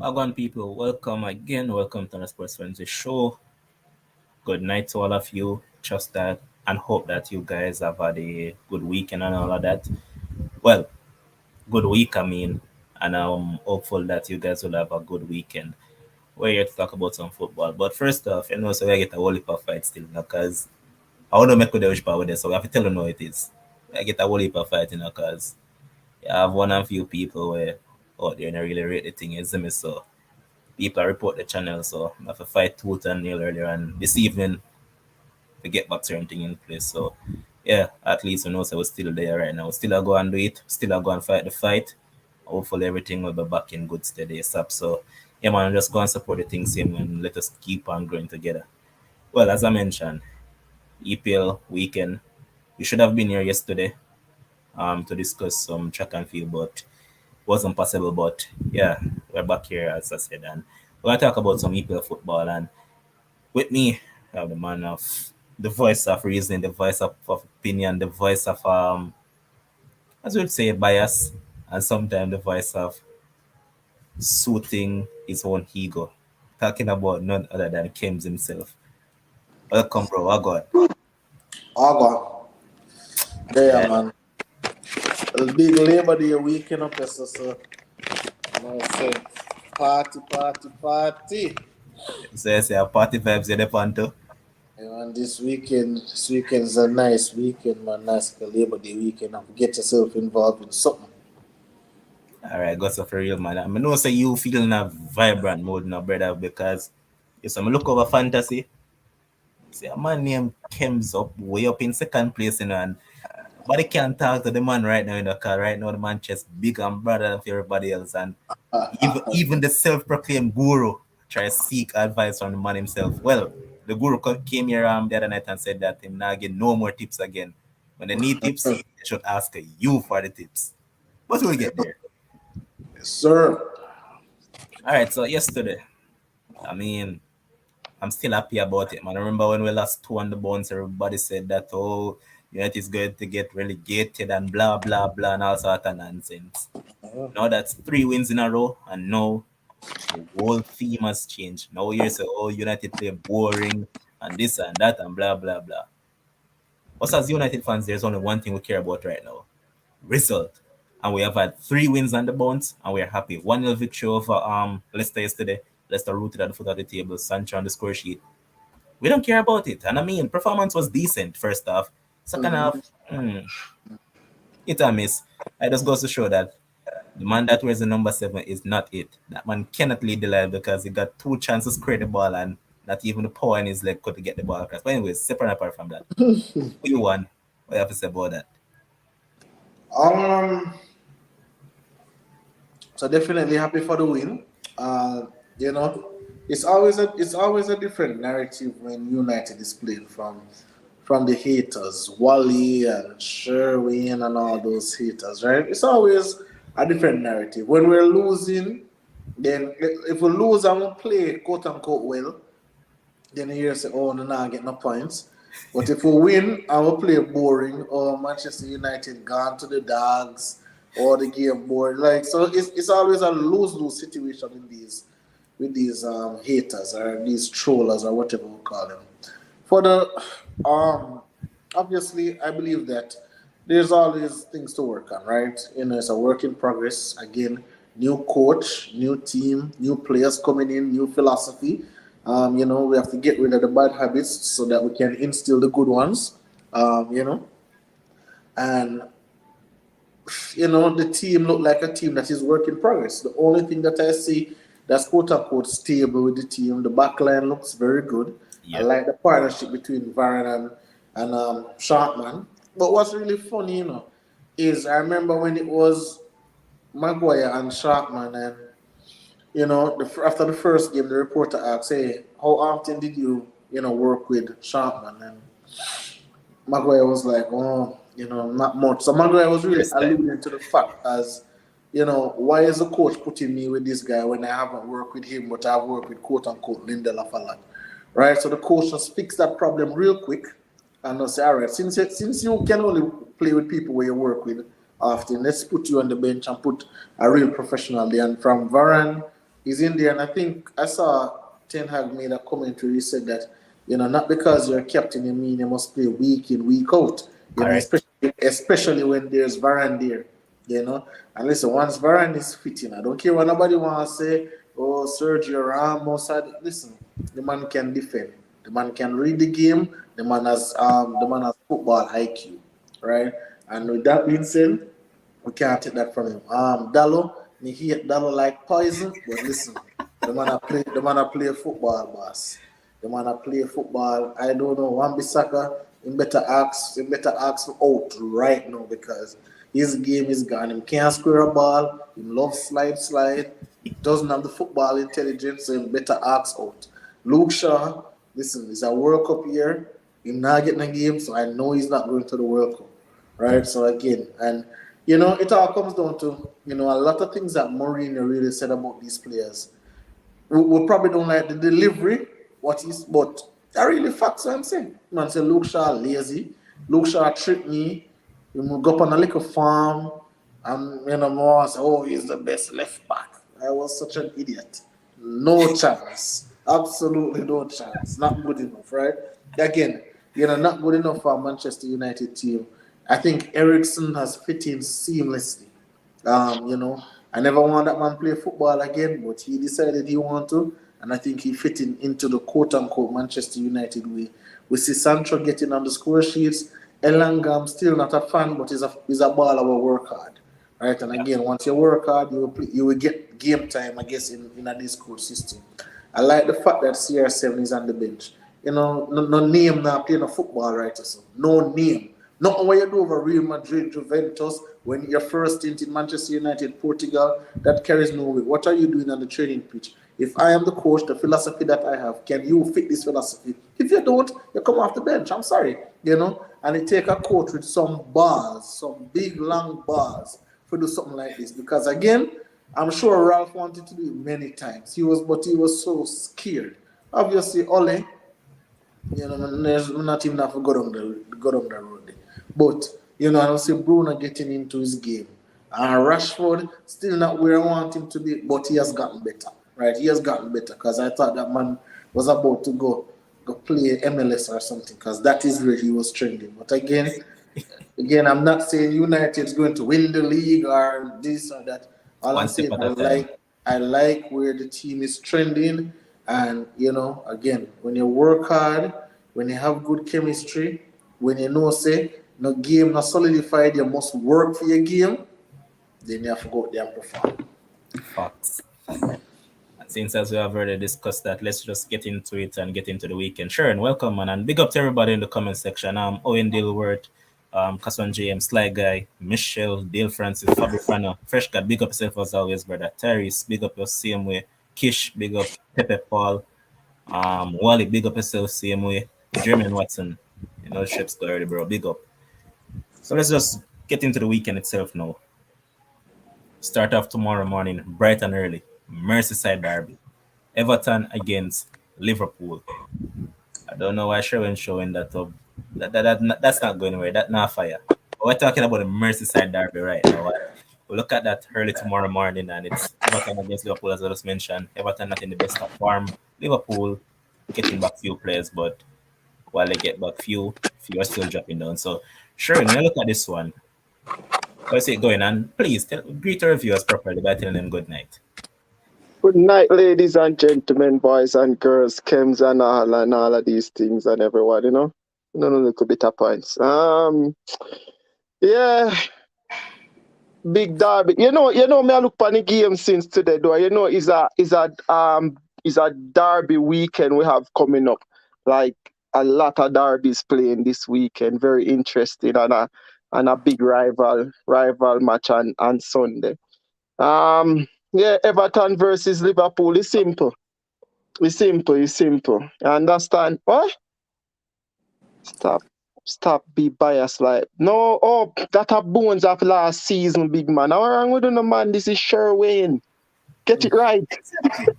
Wagwan people, welcome again. Welcome to the Sports Frenzy Show. Good night to all of you. Trust that and hope that you guys have had a good weekend and all of that. Well, good week, I mean, and I'm hopeful that you guys will have a good weekend. We're here to talk about some football. But first off, so I get a whole heap of fight still because I want to make with the power there, so we have to tell you how it is. I get a whole heap of fight because I have one and few people where out there and really rate the thing, is me, so people report the channel, so I have to fight tooth and nail earlier and this evening to get back certain thing in place. So yeah, at least we know so we're still there right now. Still I go and do it, still I go and fight the fight. Hopefully everything will be back in good steady ASAP. So yeah man, just go and support the thing same and let us keep on growing together. Well, as I mentioned, EPL weekend. We should have been here yesterday to discuss some track and field, but wasn't possible. But yeah, we're back here as I said, and we're gonna talk about some EPL football. And with me, I have the man of the voice of reason, the voice of opinion, the voice of as we would say, bias, and sometimes the voice of soothing his own ego. Talking about none other than Kems himself. Welcome, bro. Oh God. Aga. There, man. A big Labor Day weekend up there, so say party. So you say a party vibes in the panto. And this weekend's a nice weekend, man. Nice Labor Day weekend. And get yourself involved in something. All right, got for real, man. I know say you feeling a vibrant mode now, brother, because you some look over fantasy. See a man named Kems up way up in second place, and but they can't talk to the man right now in the car. Right now, the man just big and broader than everybody else, and even the self-proclaimed guru try to seek advice from the man himself. Well, the guru came here the other night and said that him now get no more tips again. When they need tips, they should ask you for the tips. But we'll get there. Yes, sir. All right, so yesterday, I mean, I'm still happy about it, man. I remember when we lost 2 on the bounce, everybody said that, oh, United is going to get relegated and blah, blah, blah, and all sort of nonsense. Now that's 3 wins in a row, and now the whole theme has changed. Now you say, oh, United play boring, and this and that, and blah, blah, blah. Us as United fans, there's only one thing we care about right now. Result. And we have had 3 wins on the bounce, and we're happy. 1-0 victory over Leicester yesterday. Leicester rooted at the foot of the table, Sancho on the score sheet. We don't care about it. And I mean, performance was decent first half. Second half, hit and miss. I just goes to show that the man that wears the number 7 is not it. That man cannot lead the line because he got 2 chances to create the ball and not even the power in his leg could get the ball across. But anyways, separate apart from that. Who you won? What do you have to say about that? So definitely happy for the win. You know, it's always a different narrative when United is playing from the haters, Wally and Sherwin and all those haters, right? It's always a different narrative. When we're losing, then if we lose and we play quote unquote well, then you say, oh, no, I get no points. But if we win and we play boring, or Manchester United gone to the dogs, or the game board, like so, it's always a lose-lose situation in these with these haters or these trollers or whatever we call them. For the obviously, I believe that there's always things to work on, right? You know, it's a work in progress. Again, new coach, new team, new players coming in, new philosophy. We have to get rid of the bad habits so that we can instill the good ones. And the team look like a team that is work in progress. The only thing that I see that's quote unquote stable with the team, the back line looks very good. I Yep. like the partnership between Varane and Sharpman. But what's really funny, is I remember when it was Maguire and Sharpman, and after the first game, the reporter asked, "Hey, how often did you work with Sharpman?" And Maguire was like, "Oh, not much." So Maguire was really First time. alluding to the fact as, why is the coach putting me with this guy when I haven't worked with him, but I've worked with quote unquote Lindelof a lot, right? So the coach just fixed that problem real quick, and they'll say, "All right, since you can only play with people where you work with often, let's put you on the bench and put a real professional there." And from Varane, he's in there, and I think I saw Ten Hag made a commentary. He said that not because you're a captain, you mean you must play week in, week out. Correct. Especially when there's Varane there. And listen, once Varane is fitting, I don't care what nobody wants to say. Oh, Sergio Ramos. Listen, the man can defend. The man can read the game. The man has football IQ, right? And with that being said, we can't take that from him. Dallo, me hate Dallo like poison, but listen, the man a play football, boss. The man a play football. I don't know. Wan Bissaka, him better ask out right now because his game is gone. Him can't square a ball. Him love slide. Doesn't have the football intelligence, so him better ask out. Luke Shaw, listen, it's a World Cup year. He's not getting a game, so I know he's not going to the World Cup, right? So again, and it all comes down to a lot of things that Mourinho really said about these players. We probably don't like the delivery, but that really facts what I'm saying. Man say Luke Shaw lazy. Luke Shaw tricked me. We will go up on a little farm and more say, oh, he's the best left back. I was such an idiot. No chance. Absolutely no chance. Not good enough, right? Again, not good enough for a Manchester United team. I think Ericsson has fit in seamlessly. I never want that man play football again, but he decided he want to, and I think he fit into the quote unquote Manchester United way. We see Sancho getting on the score sheets. Elangam still not a fan, but he's a baller who work hard, right? And Yeah. again, once you work hard, you will get game time, I guess, in a Discord system. I like the fact that CR7 is on the bench. No name now playing a football, right? So no name. Not what you do over Real Madrid, Juventus, when you're first stint in Manchester United, Portugal, that carries no weight. What are you doing on the training pitch? If I am the coach, the philosophy that I have, can you fit this philosophy? If you don't, you come off the bench. I'm sorry, And it take a coach with some bars, some big long bars, to do something like this. Because again, I'm sure Ralph wanted to do it many times. But he was so scared. Obviously, Ole, there's not even have to go down the road. But I don't see Bruno getting into his game. Rashford still not where I want him to be, but he has gotten better. Right? He has gotten better because I thought that man was about to go play MLS or something because that is where he was trending. But again, I'm not saying United is going to win the league or this or that. All One I'm step saying, at I a time. like I like where the team is trending, and again, when you work hard, when you have good chemistry, when say no game not solidified, you must work for your game. Then you have to go out there and perform. Facts. And since as we have already discussed that, let's just get into it and get into the weekend. Sure, and welcome, man. And big up to everybody in the comment section. Owen Dilworth, Kaswan JM, Sly Guy, Michelle, Dale Francis, Fabio Frano, Fresh Cat, big up yourself as always, brother. Tyrese, big up your same way. Kish, big up. Pepe Paul, Wally, big up yourself same way. Jermaine Watson, Shep's got already, bro. Big up. So let's just get into the weekend itself now. Start off tomorrow morning, bright and early. Merseyside derby. Everton against Liverpool. I don't know why Sherwin showing that up. That's not going anywhere. That's not fire. But we're talking about the Merseyside derby right now. We look at that early tomorrow morning, and it's Everton against Liverpool, as I just mentioned. Everton not in the best of form. Liverpool getting back few players, but while they get back few are still dropping down. So, Sherwin, when I look at this one, How's it going? And please greet our viewers properly by telling them good night. Good night, ladies and gentlemen, boys and girls, chems and all of these things and everyone, a little bit of points. Yeah, big derby. Me I look on the game since today, though. Is a derby weekend we have coming up. Like a lot of derbies playing this weekend. Very interesting and a big rival match on Sunday. Yeah, Everton versus Liverpool is simple. It's simple. You understand? What? Stop. Stop be biased like no that are bones of last season, big man. How wrong with the man? This is Sherwin. Get it right. Exactly.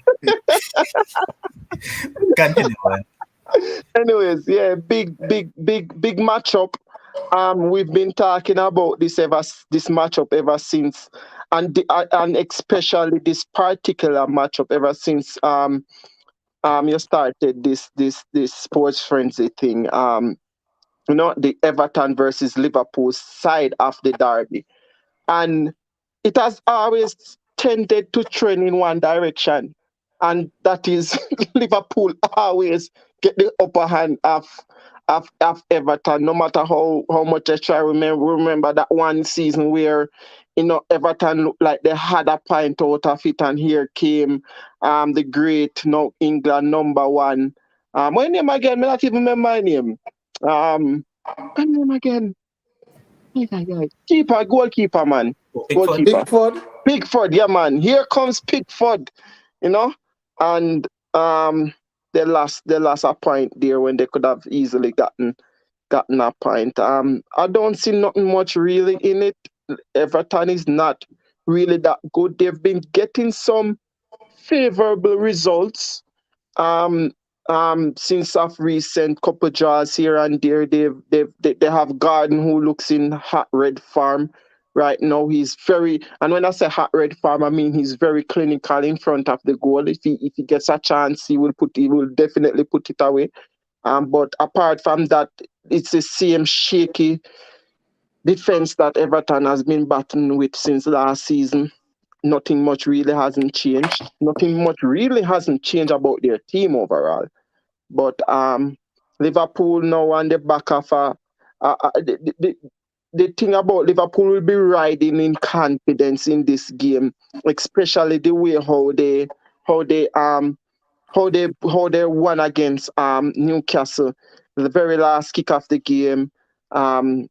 Continue on. Anyways, yeah, big matchup. We've been talking about this matchup ever since, and especially this particular matchup ever since you started this sports frenzy thing. The Everton versus Liverpool side of the derby. And it has always tended to trend in one direction. And that is Liverpool always get the upper hand of Everton, no matter how much I try remember that one season where Everton looked like they had a pint out of it, and here came the great England number one. My name again, I not even remember my name. My name again. Keeper, goalkeeper, man. Pickford. Goalkeeper. Pickford. Pickford, yeah, man. Here comes Pickford, you know, and they lost a point there when they could have easily gotten a point. I don't see nothing much really in it. Everton is not really that good. They've been getting some favorable results. Um, since of recent couple draws here and there, they have Garden who looks in hot red form right now. He's very, and when I say hot red form, I mean he's very clinical in front of the goal. If he gets a chance, he will definitely put it away. But apart from that, it's the same shaky defense that Everton has been battling with since last season. Nothing much really hasn't changed. Nothing much really hasn't changed about their team overall. But Liverpool now on the back of the thing about Liverpool will be riding in confidence in this game, especially the way how they how they won against Newcastle. The very last kick of the game, um,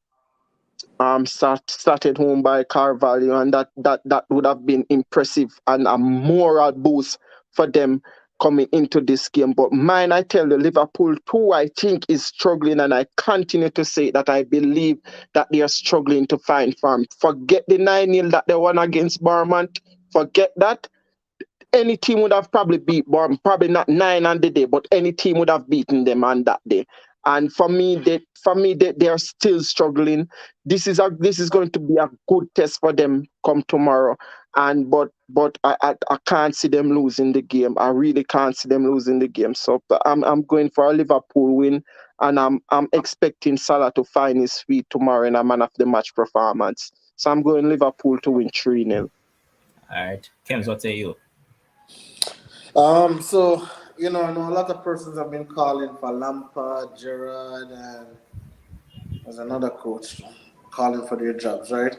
started home by Carvalho, and that would have been impressive and a moral boost for them coming into this game. But mine, I tell you, Liverpool too, I think is struggling, and I continue to say that I believe that they are struggling to find form. Forget the 9-0 that they won against Bournemouth. Forget that. Any team would have probably beat Bournemouth, probably not 9 on the day, but any team would have beaten them on that day. And for me, they are still struggling. This is going to be a good test for them come tomorrow. And but I can't see them losing the game. I really can't see them losing the game. So I'm going for a Liverpool win, and I'm expecting Salah to find his feet tomorrow in a man of the match performance. So I'm going Liverpool to win 3-0. All right. Kems, what say you? So I know a lot of persons have been calling for Lampard, Gerrard, and there's another coach calling for their jobs, right?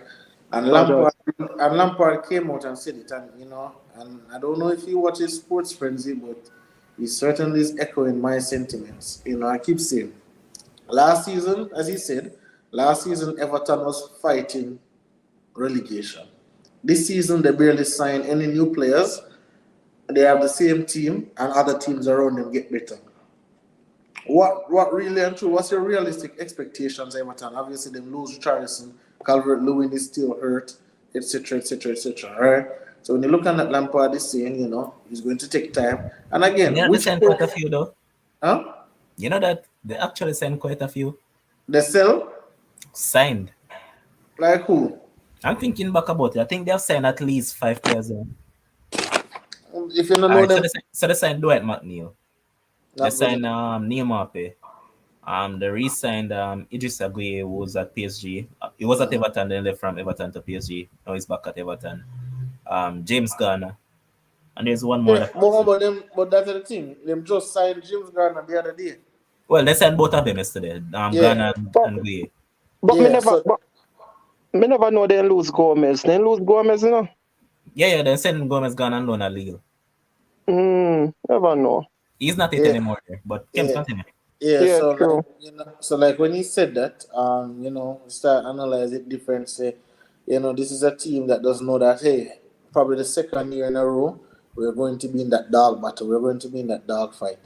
And Lampard came out and said it, and I don't know if he watches Sports Frenzy, but he certainly is echoing my sentiments. I keep saying, last season, as he said, last season Everton was fighting relegation. This season they barely signed any new players. They have the same team, and other teams around them get better. What really and true? What's your realistic expectations, Everton? Obviously, them lose Richarlison, Calvert Lewin is still hurt, etc., etc., etc. Right? So when you're looking at Lampard, is saying, he's going to take time. And They again, have to which send coach? quite a few though. Huh? You know that they actually send quite a few The sell? signed. Like who? I'm thinking back about it. I think they have signed at least 5 players. If you don't All know right, them, so they signed Dwight McNeil. They not good. signed Neil Mape. They re-signed Idris Aguiye, who was at PSG. He was at Everton, then left from Everton to PSG. Now he's back at Everton. James Garner, and there's one more Yeah, that but them, but that's the thing. Them just signed James Garner the other day. well, they signed both of them yesterday. Yeah, Garner But and Gueye. but yeah. So me never know they lose Gomez. They lose Gomez, you know. Yeah, they sent Gomez Garner and loan at Lille. Never know. He's not it yeah, anymore, but can yeah. continue. Yeah, Yeah, so like true. so like when he said that, start analyze it different. Say, this is a team that does know that hey, probably the second year in a row we're going to be in that dog battle. We're going to be in that dog fight.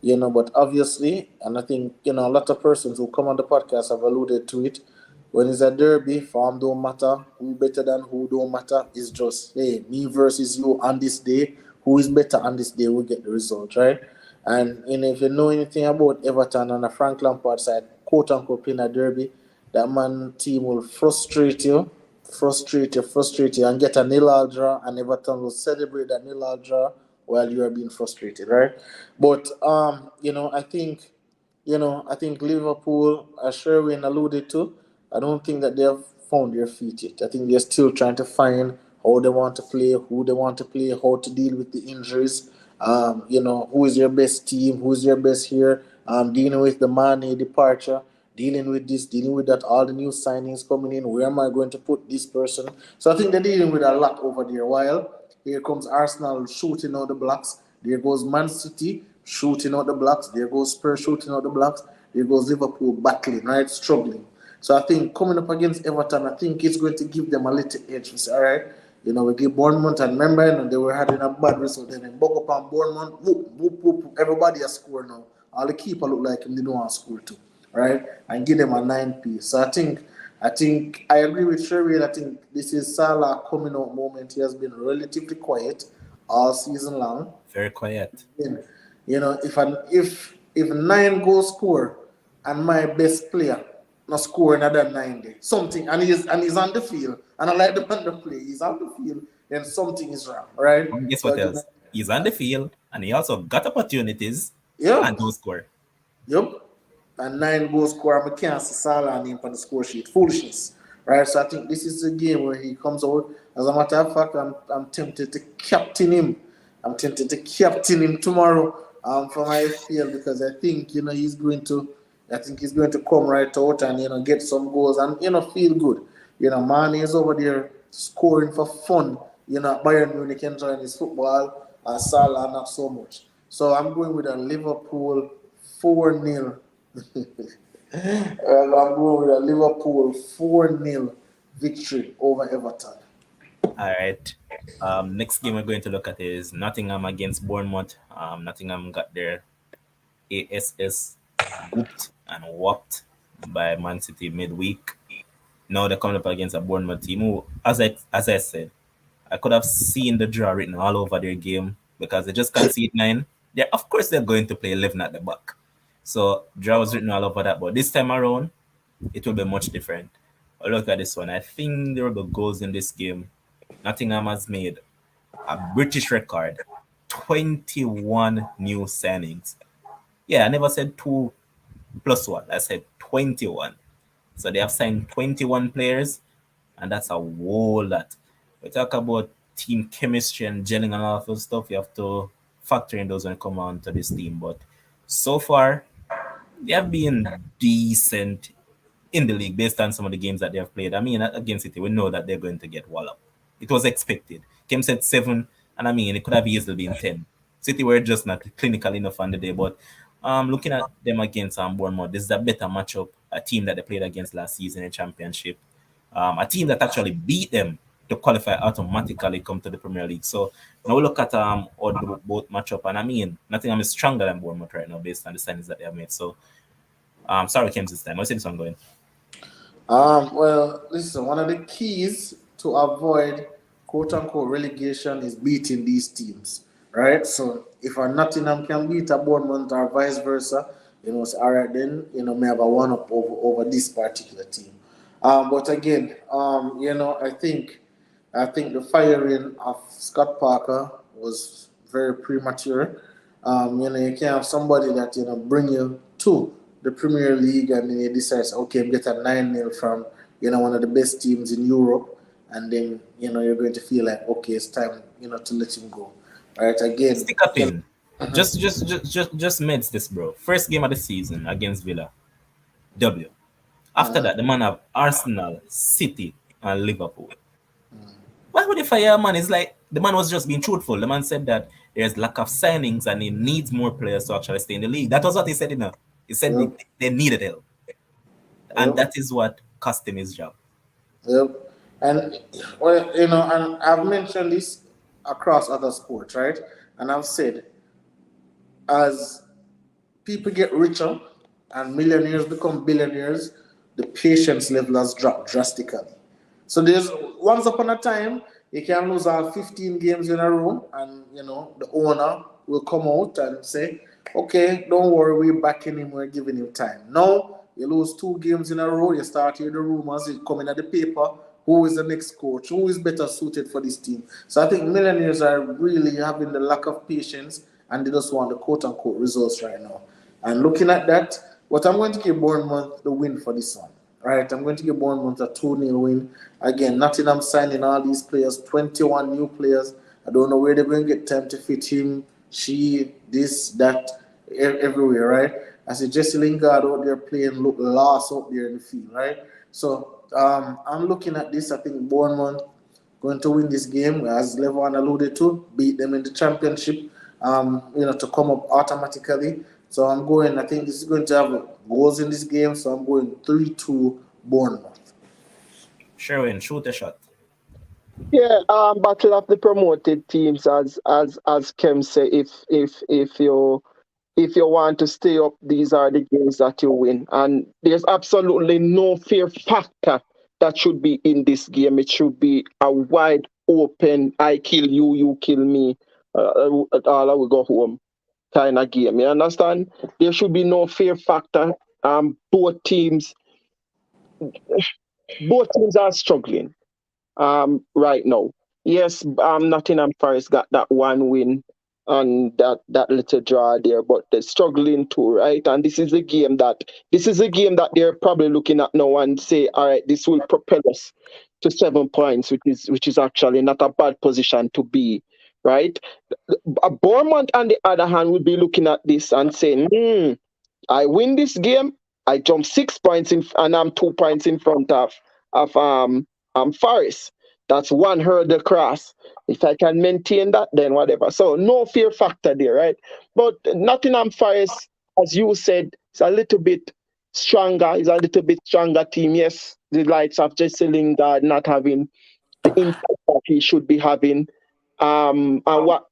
But obviously, and I think a lot of persons who come on the podcast have alluded to it. When it's a derby, form don't matter. Who better than who don't matter. It's just hey, me versus you on this day. Who is better on this day will get the result, right? And if you know anything about Everton and the Frank Lampard side, quote unquote playing a derby, that man team will frustrate you, and get a nil-all draw, and Everton will celebrate that nil-all draw while you are being frustrated, right? But I think Liverpool, as Sherwin alluded to, I don't think that they have found their feet yet. I think they're still trying to find how they want to play, who they want to play, how to deal with the injuries. Who is your best team, who's your best here, dealing with the Mane departure, dealing with this, dealing with that, all the new signings coming in, where am I going to put this person? So I think they're dealing with a lot over there. While here comes Arsenal shooting out the blocks, there goes Man City shooting out the blocks, there goes Spurs shooting out the blocks, there goes Liverpool battling, right, struggling. So I think coming up against Everton, I think it's going to give them a little edge. We say, all right, we give Bournemouth, and remember, they were having a bad result. Then they buck up on Bournemouth, whoop, whoop, whoop, everybody has scored now. All the keeper look like him, they don't want to score too, right? And give them a 9 piece. So I think I agree with Sherry. I think this is Salah coming out moment. He has been relatively quiet all season long. Very quiet. And, if 9 goals score and my best player not score another 90, something, and he's on the field, and I like the man to play, he's on the field, then something is wrong, right? And guess So what again, else? He's on the field and he also got opportunities yeah, and don't score. yep. And 9 goals score, I can't see Salah name on the score sheet. Foolishness. Right? So I think this is a game where he comes out. As a matter of fact, I'm tempted to captain him. I'm tempted to captain him tomorrow for my FPL, because I think he's going to come right out and get some goals and feel good. Mane is over there scoring for fun. Bayern Munich enjoying his football, and Salah not so much. So I'm going with a Liverpool 4-0. Well, I'm going with a Liverpool 4-0 victory over Everton. All right. Next game we're going to look at is Nottingham against Bournemouth. Nottingham got their ASS whooped and whopped by Man City midweek. Now they're coming up against a Bournemouth team who, as I said, I could have seen the draw written all over their game because they just concede 9. Yeah, of course they're going to play 11 at the back. So draw was written all over that. But this time around, it will be much different. But look at this one. I think there will be goals in this game. Nottingham has made a British record 21 new signings. Yeah, I never said 2 plus 1. I said 21. So they have signed 21 players, and that's a whole lot. We talk about team chemistry and gelling and all of those stuff. You have to factor in those when it come on to this team. But so far, they have been decent in the league based on some of the games that they have played. I mean, against City, we know that they're going to get walloped. It was expected. Kim said 7, and I mean, it could have easily been 10. City were just not clinical enough on the day, but looking at them against Bournemouth, this is a better matchup. A team that they played against last season in Championship, a team that actually beat them to qualify automatically come to the Premier League. So now we look at how both matchup, and I mean, Nottingham is stronger than Bournemouth right now based on the signings that they have made. So sorry, Kim, this time. What's this one going? Well, listen, one of the keys to avoid quote unquote relegation is beating these teams, right? So if a Nottingham can beat a Bournemouth or vice versa, it's all right then, may have a one up over this particular team. But again, I think the firing of Scott Parker was very premature. You can't have somebody that bring you the Premier League, and then he decides, okay, I'm get a 9-0 from one of the best teams in Europe, and then you're going to feel like, okay, it's time to let him go. Right, again, Stick a pin. Just meds this, bro. First game of the season against Villa, W. After that, the man have Arsenal, City, and Liverpool. Why would they fire a man? It's like the man was just being truthful. The man said that there's lack of signings and he needs more players to actually stay in the league. That was what he said, He said Yep, they needed help. And yep, that is what cost him his job. yep. And well, and I've mentioned this across other sports, right? And I've said, as people get richer and millionaires become billionaires, the patience level has dropped drastically. So there's once upon a time you can lose all 15 games in a row, and the owner will come out and say, "Okay, don't worry, we're backing him, we're giving him time." Now you lose 2 games in a row, you start hearing the rumors, it coming at the paper. Who is the next coach? Who is better suited for this team? So I think millionaires are really having the lack of patience, and they just want the quote unquote results right now. And looking at that, what I'm going to give Bournemouth the win for this one. Right, I'm going to give Bournemouth a 2-0 win. Again, Nottingham signing all these players, 21 new players. I don't know where they're going to get time to fit him, she, this, that, everywhere, right? I see Jesse Lingard out there playing look lost out there in the field, right? So I'm looking at this. I think Bournemouth going to win this game, as Levon alluded to, beat them in the championship, to come up automatically. So I'm going, I think this is going to have goals in this game, so I'm going 3-2 Bournemouth. Sherwin, shoot a shot. Yeah, battle of the promoted teams, as Kem say. If you want to stay up, these are the games that you win, and there's absolutely no fear factor that should be in this game. It should be a wide open, I kill you, you kill me, all I will go home kind of game. You understand? There should be no fear factor. Both teams, both teams are struggling right now. Yes, Nottingham Forest got that one win and that little draw there, but they're struggling too, right? And this is a game that they're probably looking at now and say, all right, this will propel us to 7 points, which is actually not a bad position to be, right? Bournemouth, on the other hand, will be looking at this and saying, I win this game, I jump 6 points in, and I'm 2 points in front of Forest. That's one hurdle cross. If I can maintain that, then whatever. So no fear factor there, right? But Nottingham Forest, as you said, is a little bit stronger. Is a little bit stronger team. Yes, the likes of Jesse Lingard not having the impact that he should be having. And what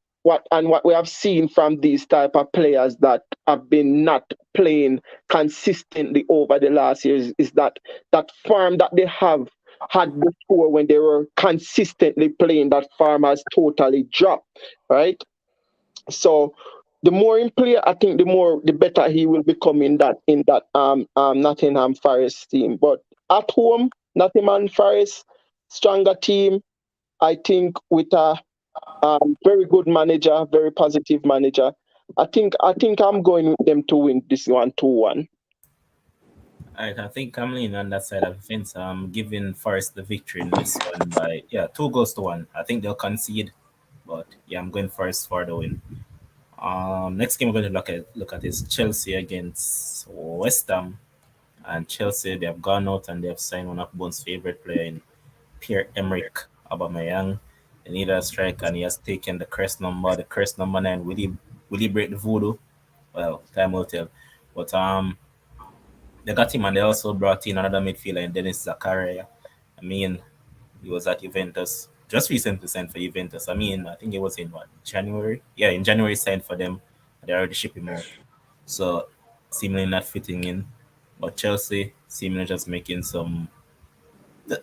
we have seen from these type of players that have been not playing consistently over the last years is that form that they have had before when they were consistently playing, that form has totally dropped, right? So the more in play, I think the better he will become in that Nottingham Forest team. But at home, Nottingham Forest, stronger team, I think, with a very good manager, very positive manager. I think I'm going with them to win this one 2-1. All right, I think I'm leaning on that side of the fence. I'm giving Forest the victory in this one by 2 goals to 1. I think they'll concede, but yeah, I'm going Forest for the win. Next game we're going to look at is Chelsea against West Ham, and Chelsea they have gone out and they have signed one of Bone's favorite player in Pierre-Emerick Aubameyang. They need a striker, and he has taken the crest number 9. Will he break the voodoo? Well, time will tell. But they got him, and they also brought in another midfielder in Dennis Zakaria. I mean, he was at Juventus just recently signed for Juventus. I mean, I think it was in what, January? Yeah, in January he signed for them. They already shipped him out. So seemingly not fitting in. But Chelsea seemingly just making some,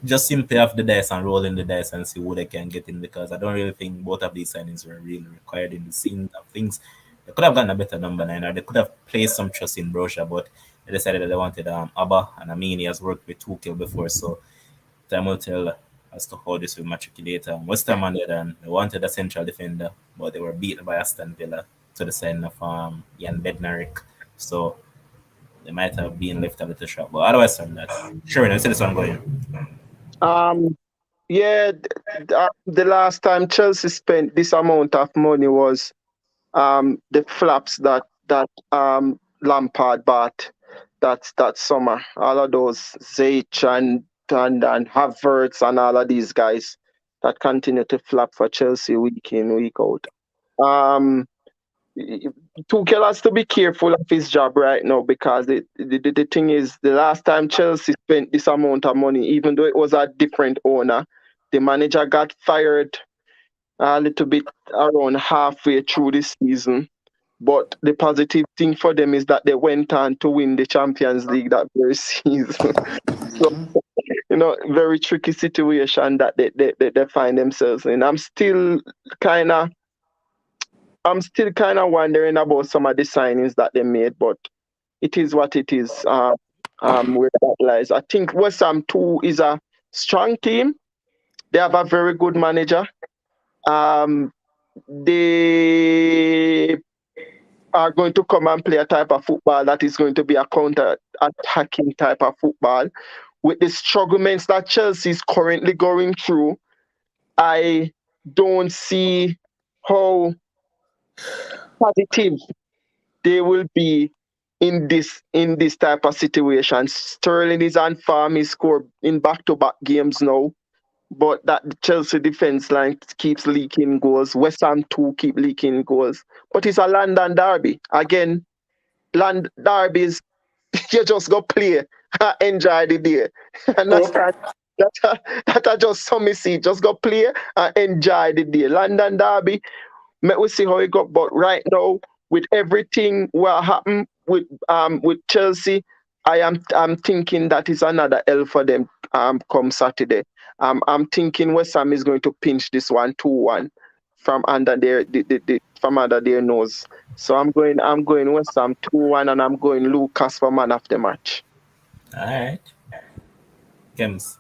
just simply have the dice and rolling the dice and see who they can get in, because I don't really think both of these signings were really required in the scene of things. They could have gotten a better number 9, or they could have placed some trust in Brosha, but they decided that they wanted Abba, and I mean he has worked with Tuchel before, so time will tell as to how this will matriculate. West Ham on the other hand, they wanted a central defender, but they were beaten by Aston Villa to the sign of Jan Bednarik. So they might have been left a little short. But otherwise from that, sure, let's see this one going. Um, yeah, the last time Chelsea spent this amount of money was the flaps that Lampard bought that summer. All of those Zaych and Havertz and all of these guys that continue to flap for Chelsea week in, week out. Um, Tuchel has to be careful of his job right now because the thing is, the last time Chelsea spent this amount of money, even though it was a different owner, the manager got fired a little bit around halfway through the season. But the positive thing for them is that they went on to win the Champions League that very season. So, very tricky situation that they find themselves in. Kind of I'm still kind of wondering about some of the signings that they made, but it is what it is. Where that lies. I think West Ham too is a strong team. They have a very good manager. Um, they are going to come and play a type of football that is going to be a counter-attacking type of football. With the strugglements that Chelsea is currently going through, I don't see how positive they will be in this type of situation. Sterling is on farm. He scored in back-to-back games now, but that Chelsea defense line keeps leaking goals. West Ham too keep leaking goals. But it's a London derby. Again, land derbies, you just go play and enjoy the day. And that are just some me see. Just go play and enjoy the day. London derby, let we see how it got. But right now, with everything what happened with Chelsea, I'm thinking that is another L for them come Saturday. I'm thinking West Ham is going to pinch this one 2-1 from under from under their nose. So I'm going West Ham 2-1 and I'm going Lucas for man of the match. All right. Kems.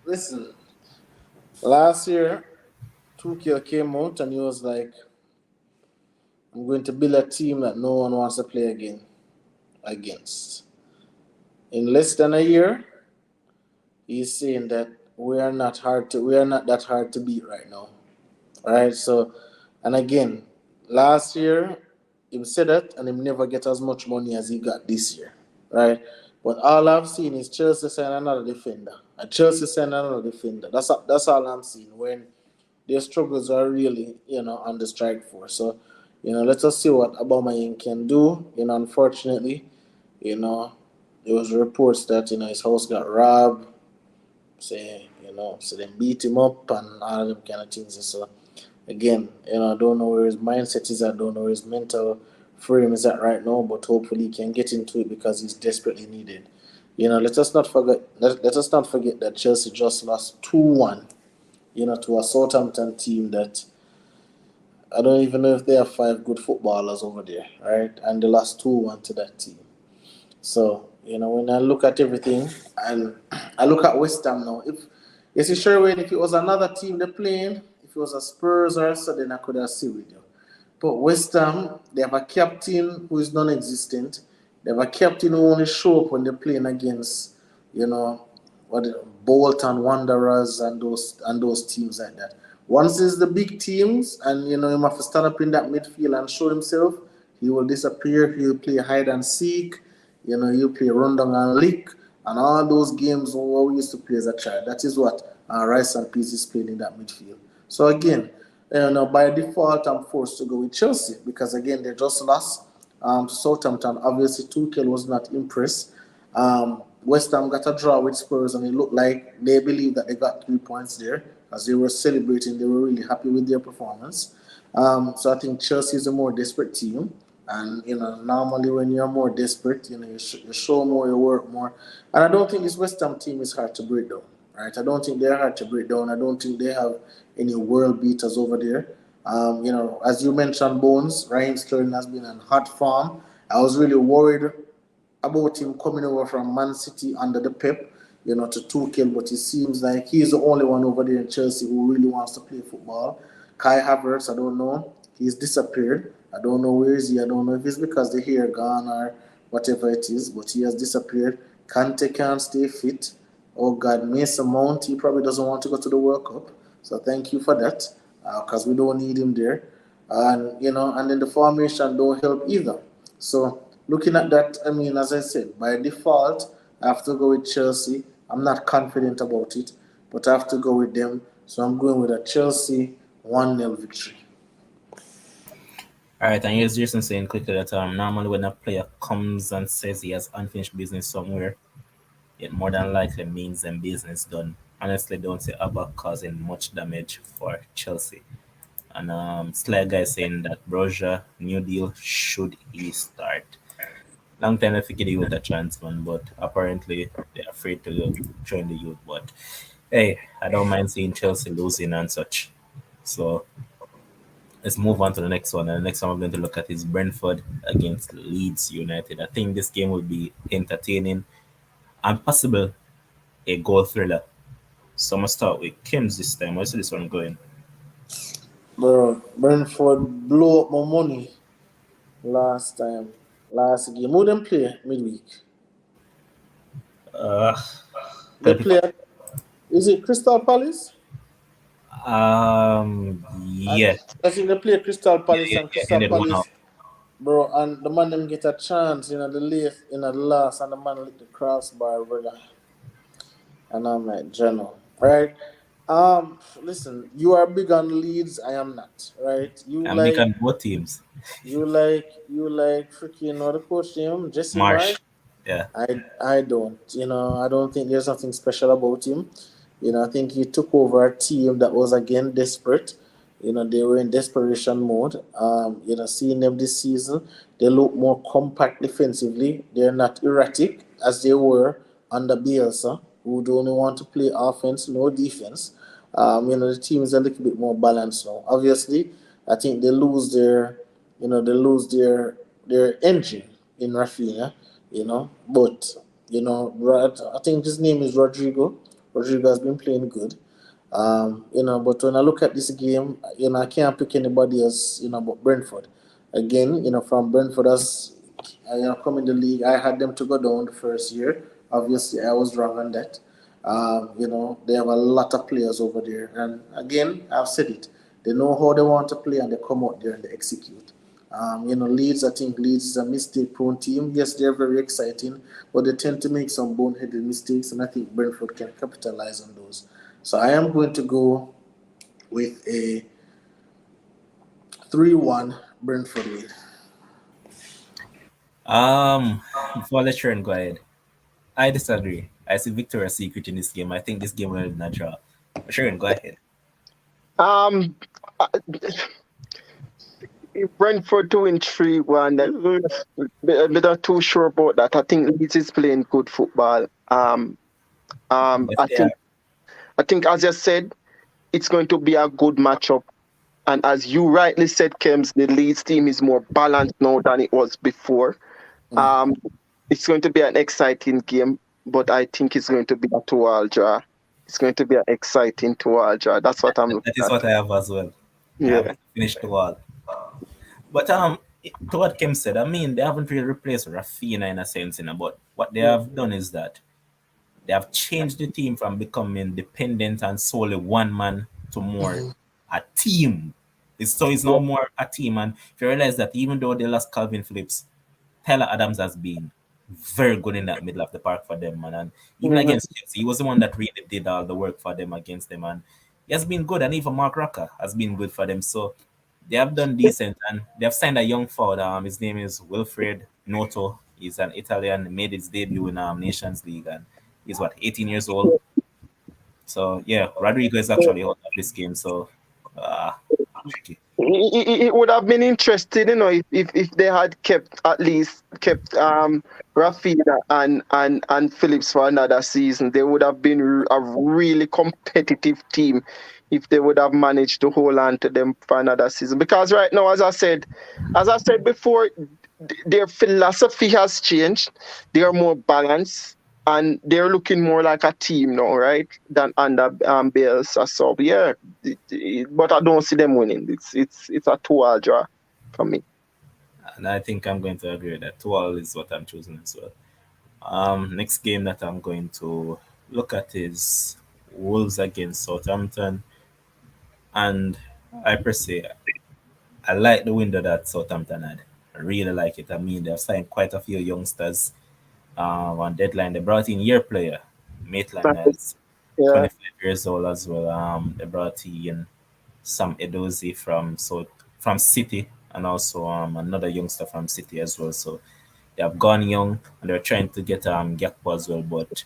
Listen, last year, Tuchel came out and he was like, I'm going to build a team that no one wants to play against. In less than a year, he's saying that we are not that hard to beat right now. Right? So, and again, last year he said that and he never get as much money as he got this year. Right? But all I've seen is Chelsea sign another defender. And Chelsea sign another defender. That's all I'm seeing when their struggles are really, on the strike force. So, let us see what Aubameyang can do. Unfortunately, there was reports that, his house got robbed. So they beat him up and all them kind of things. So again, I don't know where his mindset is. I don't know where his mental frame is at right now. But hopefully, he can get into it because he's desperately needed. Let us not forget. Let us not forget that Chelsea just lost 2-1. To a Southampton team that I don't even know if they have 5 good footballers over there, right? And they lost 2-1 to that team. So, when I look at everything, and I look at West Ham now, if it was another team they're playing, if it was a Spurs or so, then I could have seen with you. But West Ham, they have a captain who is non-existent. They have a captain who only show up when they're playing against, Bolton Wanderers and those teams like that. Once it's the big teams and he have to stand up in that midfield and show himself, he will disappear. He'll play hide and seek. He'll play rundown and lick and all those games what we used to play as a child. That is what Rice and Peace is playing in that midfield. So again, by default, I'm forced to go with Chelsea because again they just lost to Southampton. Obviously, Tuchel was not impressed. West Ham got a draw with Spurs, and it looked like they believed that they got 3 points there as they were celebrating. They were really happy with their performance. So I think Chelsea is a more desperate team. And, normally when you're more desperate, you show more, you work more. And I don't think this West Ham team is hard to break down, right? I don't think they're hard to break down. I don't think they have any world beaters over there. As you mentioned, Bones, Raheem Sterling has been in hot form. I was really worried about him coming over from Man City under the Pep, to Tuchel, but it seems like he's the only one over there in Chelsea who really wants to play football. Kai Havertz, I don't know. He's disappeared. I don't know where is he. I don't know if it's because the hair gone or whatever it is, but he has disappeared. Kante can't stay fit. Oh God, Mason Mount, he probably doesn't want to go to the World Cup. So thank you for that, because we don't need him there. And and then the formation don't help either. So looking at that, I mean, as I said, by default, I have to go with Chelsea. I'm not confident about it, but I have to go with them. So I'm going with a Chelsea 1-0 victory. All right, and here's Jason saying quickly that normally when a player comes and says he has unfinished business somewhere, it more than likely means them business done. Honestly, don't see Abba causing much damage for Chelsea. And Sly guy saying that Broja new deal should he start. Long time I figured he with a chance, man, but apparently they're afraid to join the youth. But hey, I don't mind seeing Chelsea losing and such. So let's move on to the next one. And the next one we're going to look at is Brentford against Leeds United. I think this game will be entertaining and possible a goal thriller. So I'm gonna start with Kim's this time. Where's this one going? Bro, Brentford blow up my money last time. Last game. Who them play midweek? Uh, They tell people. play at, is it Crystal Palace? Yeah, I think they play Crystal yeah, Palace yeah, and yeah. Crystal Ended one up. Palace, bro, and the man them get a chance, the late, the last, and the man lick the crossbar, brother. And I'm like, General, right? Listen, you are big on Leeds, I am not, right? I'm big on both teams. You like freaking what the coach name, Jesse Marsh. Marsh. Yeah, I don't. I don't think there's nothing special about him. I think he took over a team that was again desperate. They were in desperation mode. Seeing them this season, they look more compact defensively. They're not erratic as they were under Bielsa, who don't want to play offense, no defense. The team is a little bit more balanced now. Obviously, I think they lose their engine in Rafinha, but I think his name is Rodrigo. Rodrigo has been playing good. But when I look at this game, I can't pick anybody else, but Brentford. Again, from Brentford as come in the league, I had them to go down the first year. Obviously, I was wrong on that. They have a lot of players over there, and again, I've said it. They know how they want to play, and they come out there and they execute. Leeds, I think Leeds is a mistake-prone team. Yes, they're very exciting, but they tend to make some boneheaded mistakes, and I think Brentford can capitalize on those. So I am going to go with a 3-1 Brentford win. before I let Sharon go ahead, I disagree. I see Victoria's Secret in this game. I think this game will end in a draw. Sharon, go ahead. Um, uh, Brentford 2-3-1. I'm not too sure about that. I think Leeds is playing good football. Yes, I they think are. I think as you said, it's going to be a good matchup. And as you rightly said, Kems, the Leeds team is more balanced now than it was before. Um, it's going to be an exciting game, but I think it's going to be a two-all draw. It's going to be an exciting two-all draw. That's what I'm That looking is at. what I have as well. I Yeah. haven't finished the wall. But to what Kim said, I mean, they haven't really replaced Rafinha in a sense, but what they have done is that they have changed the team from becoming dependent and solely one man to more a team. So it's Yeah. no more a team. And if you realize that even though they lost Calvin Phillips, Tyler Adams has been very good in that middle of the park for them, man. And even Mhm. against Chelsea, he was the one that really did all the work for them against them. And he has been good. And even Mark Rocker has been good for them. So they have done decent. And they have signed a young forward. His name is Wilfred Noto. He's an Italian, made his debut in Nations League. And he's what, 18 years old? So yeah, Rodrigo is actually out of this game. So uh, tricky. It would have been interesting, if they had kept Rafinha and Phillips for another season. They would have been a really competitive team if they would have managed to hold on to them for another season. Because right now, as I said before, their philosophy has changed. They are more balanced. and they're looking more like a team now, right? Than under Bielsa. So yeah, but I don't see them winning. It's a 2-all draw for me. And I think I'm going to agree that 2-all is what I'm choosing as well. Next game that I'm going to look at is Wolves against Southampton. And I per se, I like the window that Southampton had. I really like it. I mean, they've signed quite a few youngsters on deadline. They brought in year player, Maitland Niles, Yeah, 25 years old as well. They brought in Sam Edozie from City, and also another youngster from City as well. So they have gone young, and they're trying to get Gakpo as well, but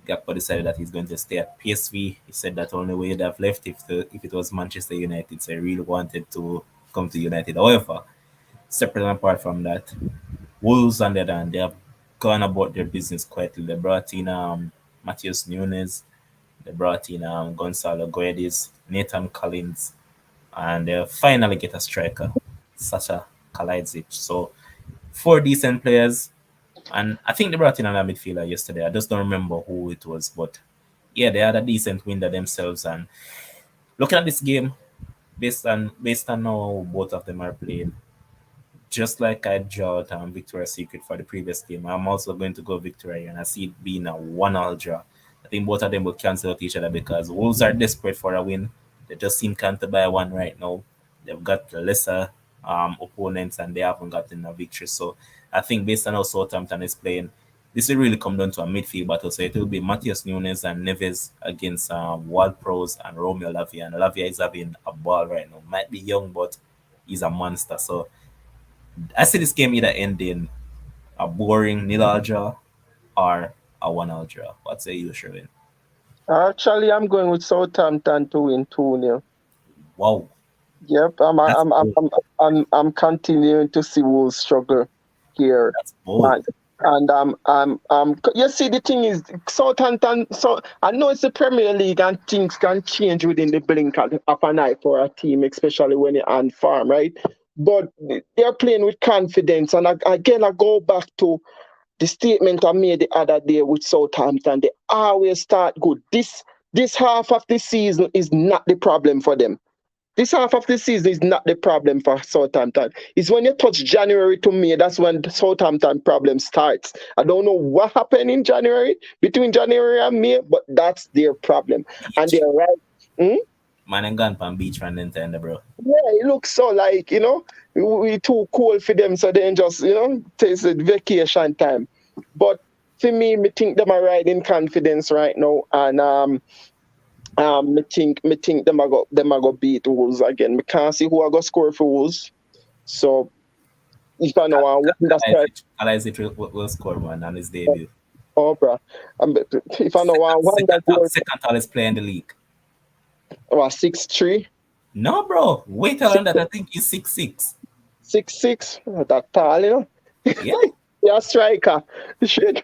Gakpo decided that he's going to stay at PSV. He said that only way they'd have left if it was Manchester United. So he really wanted to come to United. However, separate and apart from that, Wolves on the other hand, they have gone about their business quietly. They brought in Matheus Nunes, they brought in Gonzalo Guedes, Nathan Collins, and they finally get a striker, Sasha Kalajdzic. So four decent players, and I think they brought in another midfielder yesterday. I just don't remember who it was, but yeah, they had a decent window themselves. And looking at this game, based on how both of them are playing, just like I drawed Victoria's Secret for the previous game, I'm also going to go Victoria, and I see it being a 1-all draw. I think both of them will cancel out each other because Wolves are desperate for a win. They just seem can't to buy one right now. They've got lesser opponents and they haven't gotten a victory. So I think based on how Southampton is playing, this will really come down to a midfield battle. So it will be Matheus Nunes and Neves against Ward Prowse and Romeo Lavia. And Lavia is having a ball right now. Might be young, but he's a monster. So I see this game either ending a boring nil-all draw or a 1-all draw. What say you, Sherwin? actually, I'm going with Southampton to win 2-0. Wow, Yep, that's bold. I'm continuing to see Wolves struggle here, That's bold. man. And you see, the thing is, Southampton. So I know it's the Premier League, and things can change within the blink of an eye for a team, especially when you're on farm, right? But they're playing with confidence, and again, I go back to the statement I made the other day with Southampton. They always start good. This half of the season is not the problem for them. This half of the season is not the problem for Southampton. It's when you touch January to May, that's when the Southampton problem starts. I don't know what happened in January, between January and May, but that's their problem. And Beach. they're right. Hmm? Man and gone from beach run into end, bro. Yeah, it looks so like, we too cool for them, so they just, takes a vacation time. But for me think them are right in confidence right now, and me think them are go beat Wolves again. Me can't see who are go score for Wolves. So if I know I want that start, Kalajdzic will score one on his debut. oh bro, if I know I Second, want second, that goal, second tallest player in the league. 6-3, No, bro. Wait till on that. I think he's 6'6". 6-6, that tall, Yeah. Yeah, striker. Shit.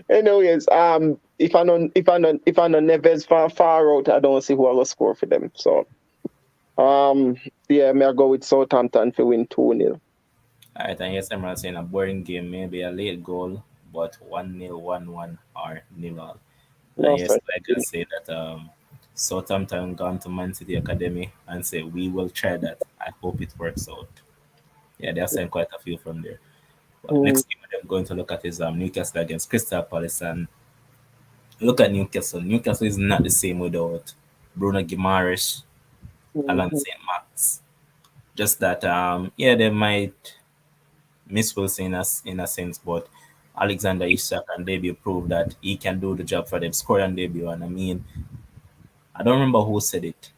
Anyways, if I know Neves far out, I don't see who I will score for them. So yeah, may I go with Southampton to win 2-0. All right, and yes, I'm saying a boring game, maybe a late goal, but 1-0, 1-1, or nil all. And No, yes, sir. like I say that Southampton gone to Man City Academy and say we will try that. I hope it works out. Yeah, they have sent quite a few from there. But Mm, next game I'm going to look at is Newcastle against Crystal Palace, and look at Newcastle. Newcastle is not the same without Bruno Guimaraes, Alan mhm, St. Max. Just that yeah, they might miss Wilson in a sense, but Alexander Isak and debut proved that he can do the job for them. Scored on debut, and I mean, I don't remember who said it.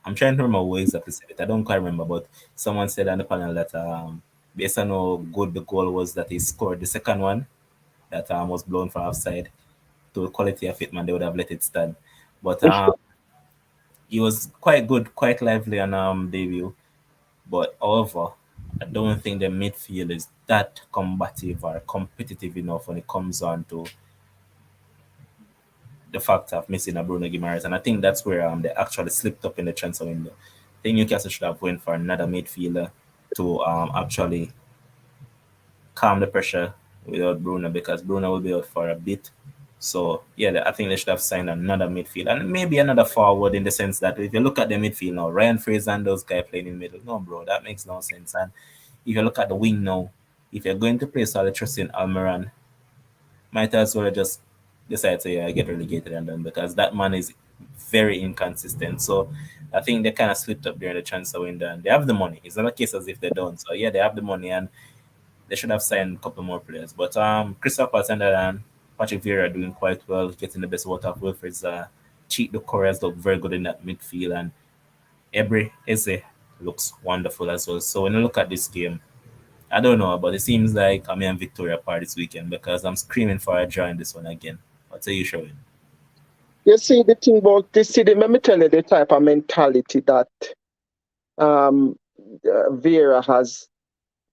I'm trying to remember who exactly said it. I don't quite remember, but someone said on the panel that based on how good the goal was that he scored, the second one that was blown for offside, to the quality of it, man, they would have let it stand. But he was quite good, quite lively on debut. But however, I don't think the midfield is that combative or competitive enough when it comes on to the fact of missing a Bruno Guimaraes. And I think that's where they actually slipped up in the transfer window. I think Newcastle should have went for another midfielder to actually calm the pressure without Bruno because Bruno will be out for a bit. So yeah, I think they should have signed another midfield and maybe another forward in the sense that if you look at the midfield now, Ryan Fraser and those guys playing in the middle, no, bro, that makes no sense. And if you look at the wing now, if you're going to play solid trust in Almiron, might as well just decide to get relegated and done because that man is very inconsistent. So I think they kind of slipped up during the transfer window and they have the money. It's not a case as if they don't. So yeah, they have the money and they should have signed a couple more players. But Christopher Sunderland, Patrick Vieira doing quite well, getting the best out of Wilfred's Cheat the Correas look very good in that midfield and Ebre Eze looks wonderful as well. So when you look at this game, I don't know, but it seems like I'm in Victoria Park this weekend because I'm screaming for a draw in this one again. What are you showing? You see the thing about this city, let me tell you the type of mentality that um, Vieira has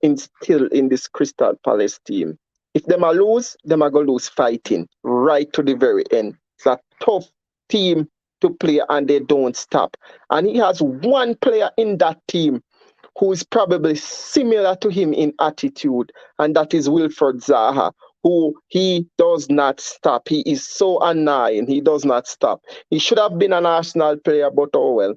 instilled in this Crystal Palace team. If them are lose, them are gonna lose fighting right to the very end. It's a tough team to play and they don't stop. And he has one player in that team who is probably similar to him in attitude, and that is Wilfred Zaha, who he does not stop. He is so annoying. He does not stop. He should have been an Arsenal player, but oh well.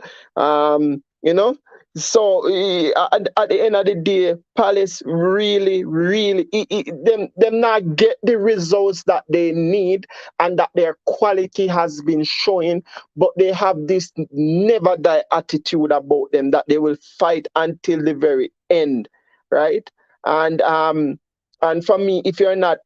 You know, so at the end of the day, Palace really, them not get the results that they need and that their quality has been showing, but they have this never die attitude about them that they will fight until the very end, right? And for me, if you're not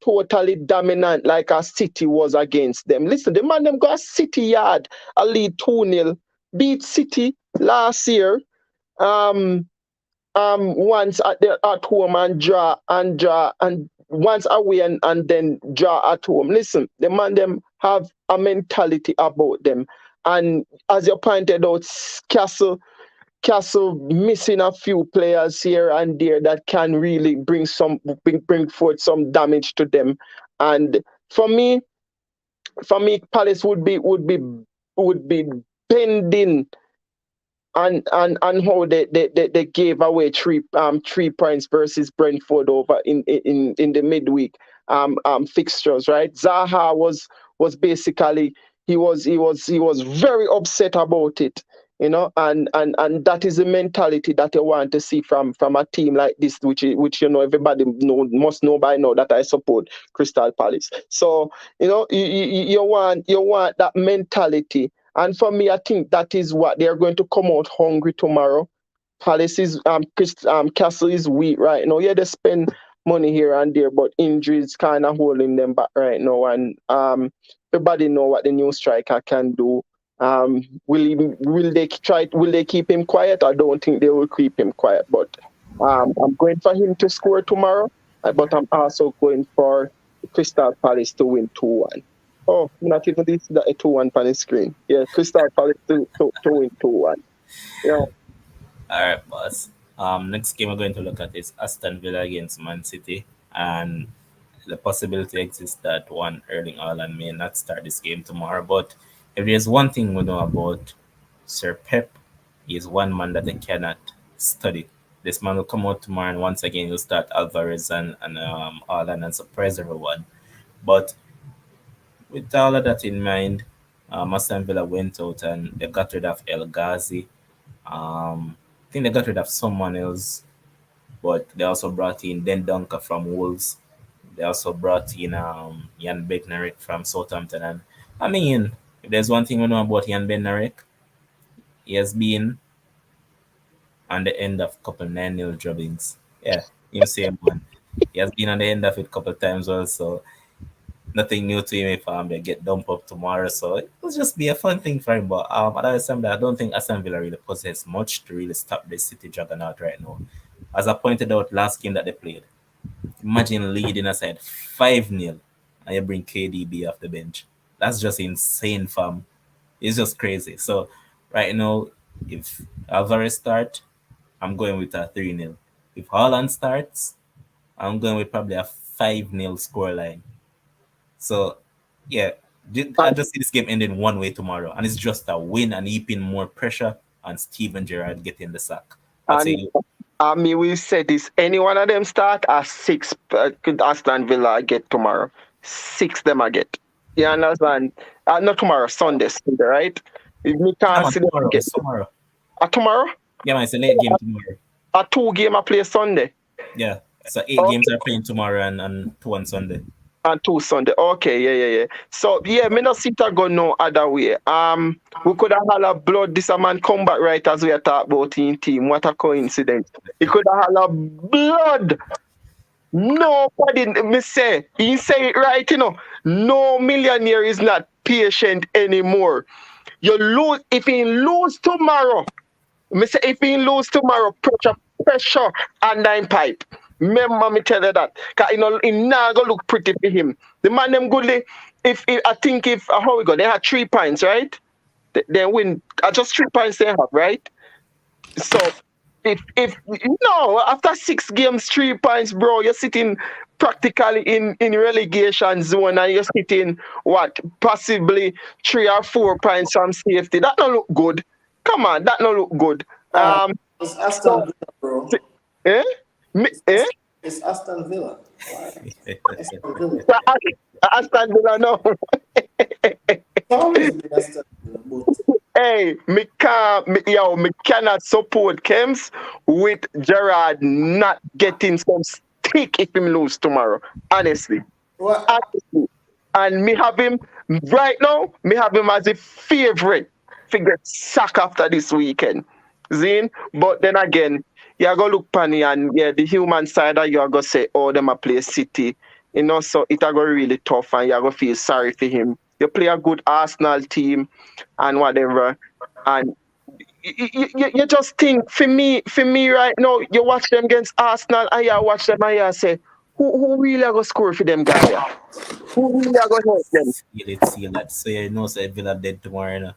totally dominant like a City was against them, listen, the man them got City yard, a lead 2-0, beat City last year, um, once at home and once away and then draw at home. Listen, the man them have a mentality about them, and as you pointed out, Castle missing a few players here and there that can really bring forth some damage to them. And for me, Palace would be bending and how they gave away 3 points versus Brentford over in the midweek fixtures, right? Zaha was basically he was very upset about it, and that is the mentality that I want to see from a team like this, which everybody must know by now that I support Crystal Palace. So you want that mentality, and for me, I think that is what they are going to come out hungry tomorrow. Palace is Castle is weak right now. Yeah, they spend money here and there, but injuries kind of holding them back right now. And everybody know what the new striker can do. Will they keep him quiet? I don't think they will keep him quiet. But I'm going for him to score tomorrow. But I'm also going for Crystal Palace to win 2-1. Oh, not even this a 2-1 on the screen. Yeah, Crystal Palace to win 2-1. Yeah. All right, boss. Next game we're going to look at is Aston Villa against Man City, and the possibility exists that one Erling Haaland may not start this game tomorrow. But if there's one thing we know about Sir Pep, he is one man that they cannot study. This man will come out tomorrow, and once again he'll start Alvarez and Haaland and surprise everyone. But with all of that in mind, Aston Villa went out and they got rid of El Ghazi. I think they got rid of someone else, but they also brought in Den Dunker from Wolves. They also brought in Jan Bednarek from Southampton. And I mean, if there's one thing we know about Jan Bednarek, he has been on the end of a couple 9-0 drubbings. Yeah, him same one. He has been on the end of it a couple times also. Nothing new to him if they get dumped up tomorrow. So it will just be a fun thing for him. But at the same time, I don't think Aston Villa really possess much to really stop the City juggernaut right now. As I pointed out last game that they played, imagine leading aside 5-0 and you bring KDB off the bench. That's just insane, fam. It's just crazy. So right now, if Alvarez start, I'm going with a 3-0. If Haaland starts, I'm going with probably a 5-0 scoreline. So, yeah, I And, just see this game ending one way tomorrow, and it's just a win and heaping more pressure on Steven Gerrard getting the sack. What say and you? I mean, we said this. Any one of them start at 6. Could Aston Villa get tomorrow? 6 them I get. You understand? Not tomorrow, Sunday, right? If me Yeah, can't man, see them tomorrow. get It's tomorrow. tomorrow. Yeah, man, it's a late game tomorrow. A 2 game I play Sunday. Yeah. So 8 games Okay, are playing tomorrow and two on Sunday. and 2 Sunday. Okay, yeah. So yeah, me not see that go no other way. We could have had a blood. This a man come back right as we are talking about in team. What a coincidence! He could have had a blood. Nobody, me say, he say it right, No millionaire is not patient anymore. You lose if he lose tomorrow. Me say if he lose tomorrow, pressure and nine pipe. Remember me tell you that. Cause he not gonna look pretty for him. The man them goodly. If I think if how we go, they had 3 points, right? They win. Just 3 points they have, right? So if no after 6 games, 3 points, bro, you're sitting practically in relegation zone and you're sitting what possibly 3 or 4 points from safety. That don't look good. Come on, that don't look good. Uh, Um, it's Aston so Villa, bro. eh, It's, eh? it's Aston Villa. Why? Aston Villa. Aston Villa, no. It's always been Aston Villa, but Hey, me cannot support Kems with Gerard not getting some stick if him lose tomorrow. Honestly. what? Honestly. And me have him right now, me have him as a favorite figure sack after this weekend. Zine, but then again, you are gonna look funny and yeah, the human side that you are gonna say, oh, them a play City. So it are gonna really tough and you are gonna feel sorry for him. You play a good Arsenal team and whatever. And you just think for me right now, you watch them against Arsenal and you watch them and you say, who really are gonna score for them guy there? Who really are gonna help them? See that. So you know, so Villa dead tomorrow. You know?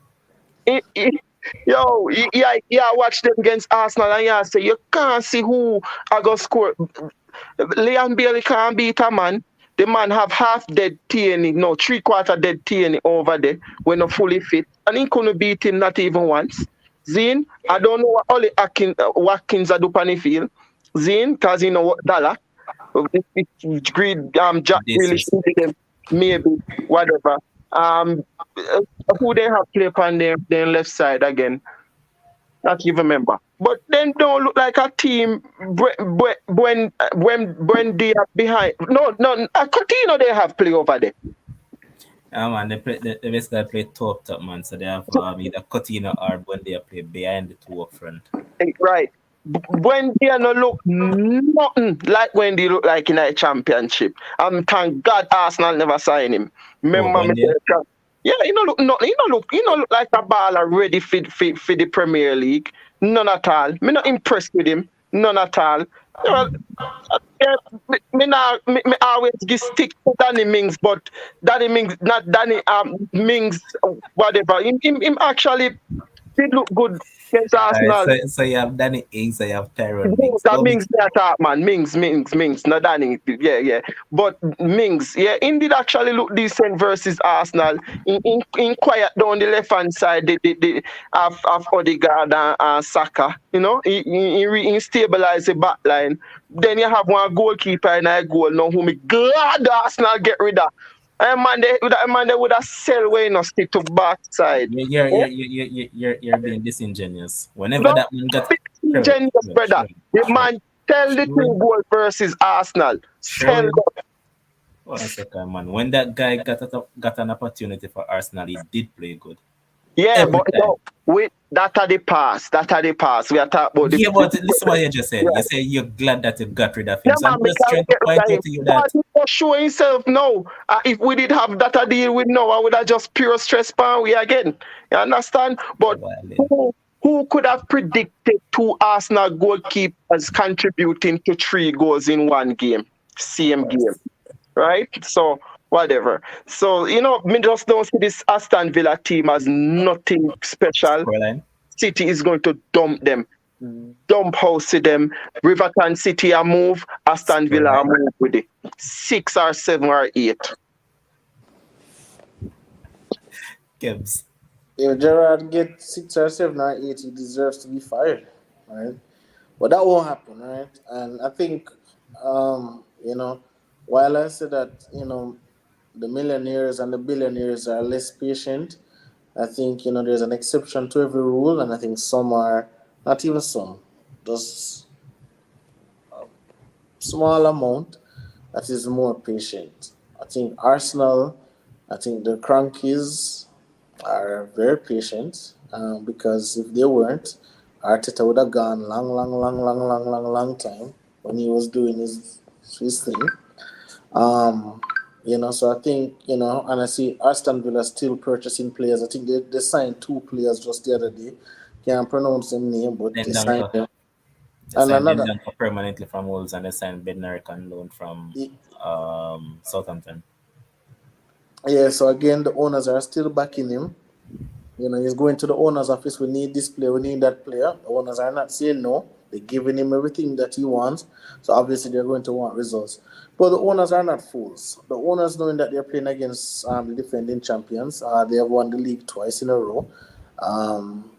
It, it, yo, yeah, watch them against Arsenal and you say you can't see who are gonna score. Leon Bailey can't beat a man. The man have half dead TNE, no, 3/4 dead TNE over there when not fully fit. And he couldn't beat him not even once. Zine, I don't know what Ollie Watkins are doing on the field. Zine, because you know what dollar. Greed Jack This really is shooting them, maybe, whatever. Um who they have play on their left side again. Not even remember. But then don't look like a team when they are behind. No, a Coutinho they have play over there. man. They basically play two up top, man. So they have either Coutinho or when they play behind the two up front. Right. When they are not look nothing like when they look like in a championship. Thank God Arsenal never signed him. Oh, Remember me when they yeah, look nothing. Look like a baller ready for the Premier League. None at all. Me not impressed with him. None at all. Well, yeah, me always give stick to Danny Mings, but Danny Mings, not Danny Mings, whatever. Him actually did look good against Alright, Arsenal. so you have Danny Ings, so you have Tyrone No, Mings. that So Mings they attack, man. Mings. Not Danny. Yeah. But Mings, yeah, indeed actually look decent versus Arsenal. In quiet down the left hand side, the of Odegaard and Saka. He stabilize the back line. Then you have one goalkeeper and a goal now who me glad Arsenal get rid of. And man, they would have sell way no stick to backside. you're Eh? you're you're you're you're you're being disingenuous. Whenever No, that man got sure, genius, sure, brother. sure, The sure, man tell the sure, two goal versus Arsenal. Sell sure. them. One second, man. When that guy got an opportunity for Arsenal, he did play good Yeah, every but time. wait, that are the past. That are the past. We are talking about Yeah, the but listen what you just said. You yeah. say you're glad that you got rid of Yeah, him. So man, I'm we just can't trying to get rid point of out him. to you But that he for show himself no. If we did have that a deal with no, I would have just pure stress pan we again. You understand? But Wilding. who could have predicted two Arsenal goalkeepers contributing to 3 goals in one game? Same game. Right? So whatever. So me just don't see this Aston Villa team as nothing special. Scoreline. City is going to dump them, dump house to them. Riverton City a move, Aston Villa a Scoreline. move with it. 6 or 7 or 8. Gibbs. If Gerard get 6 or 7 or 8, he deserves to be fired, right? But that won't happen, right? And I think, while I say that, the millionaires and the billionaires are less patient, I think, there's an exception to every rule, and I think some are, not even some, just small amount that is more patient. I think Arsenal, I think the Crankies are very patient, because if they weren't, Arteta would have gone long, long, long, long, long, long, long time when he was doing his thing. Um, so I think, and I see Aston Villa still purchasing players. I think they signed two players just the other day. Can't pronounce them name, but they signed Dendonka. them. They And signed another, Dendonka permanently from Wolves and they signed Bednarik on loan from Southampton. yeah. So again, the owners are still backing him. He's going to the owner's office. We need this player. We need that player. The owners are not saying no. They're giving him everything that he wants. So obviously they're going to want results. But the owners are not fools. The owners, knowing that they're playing against the defending champions, they have won the league twice in a row. Um,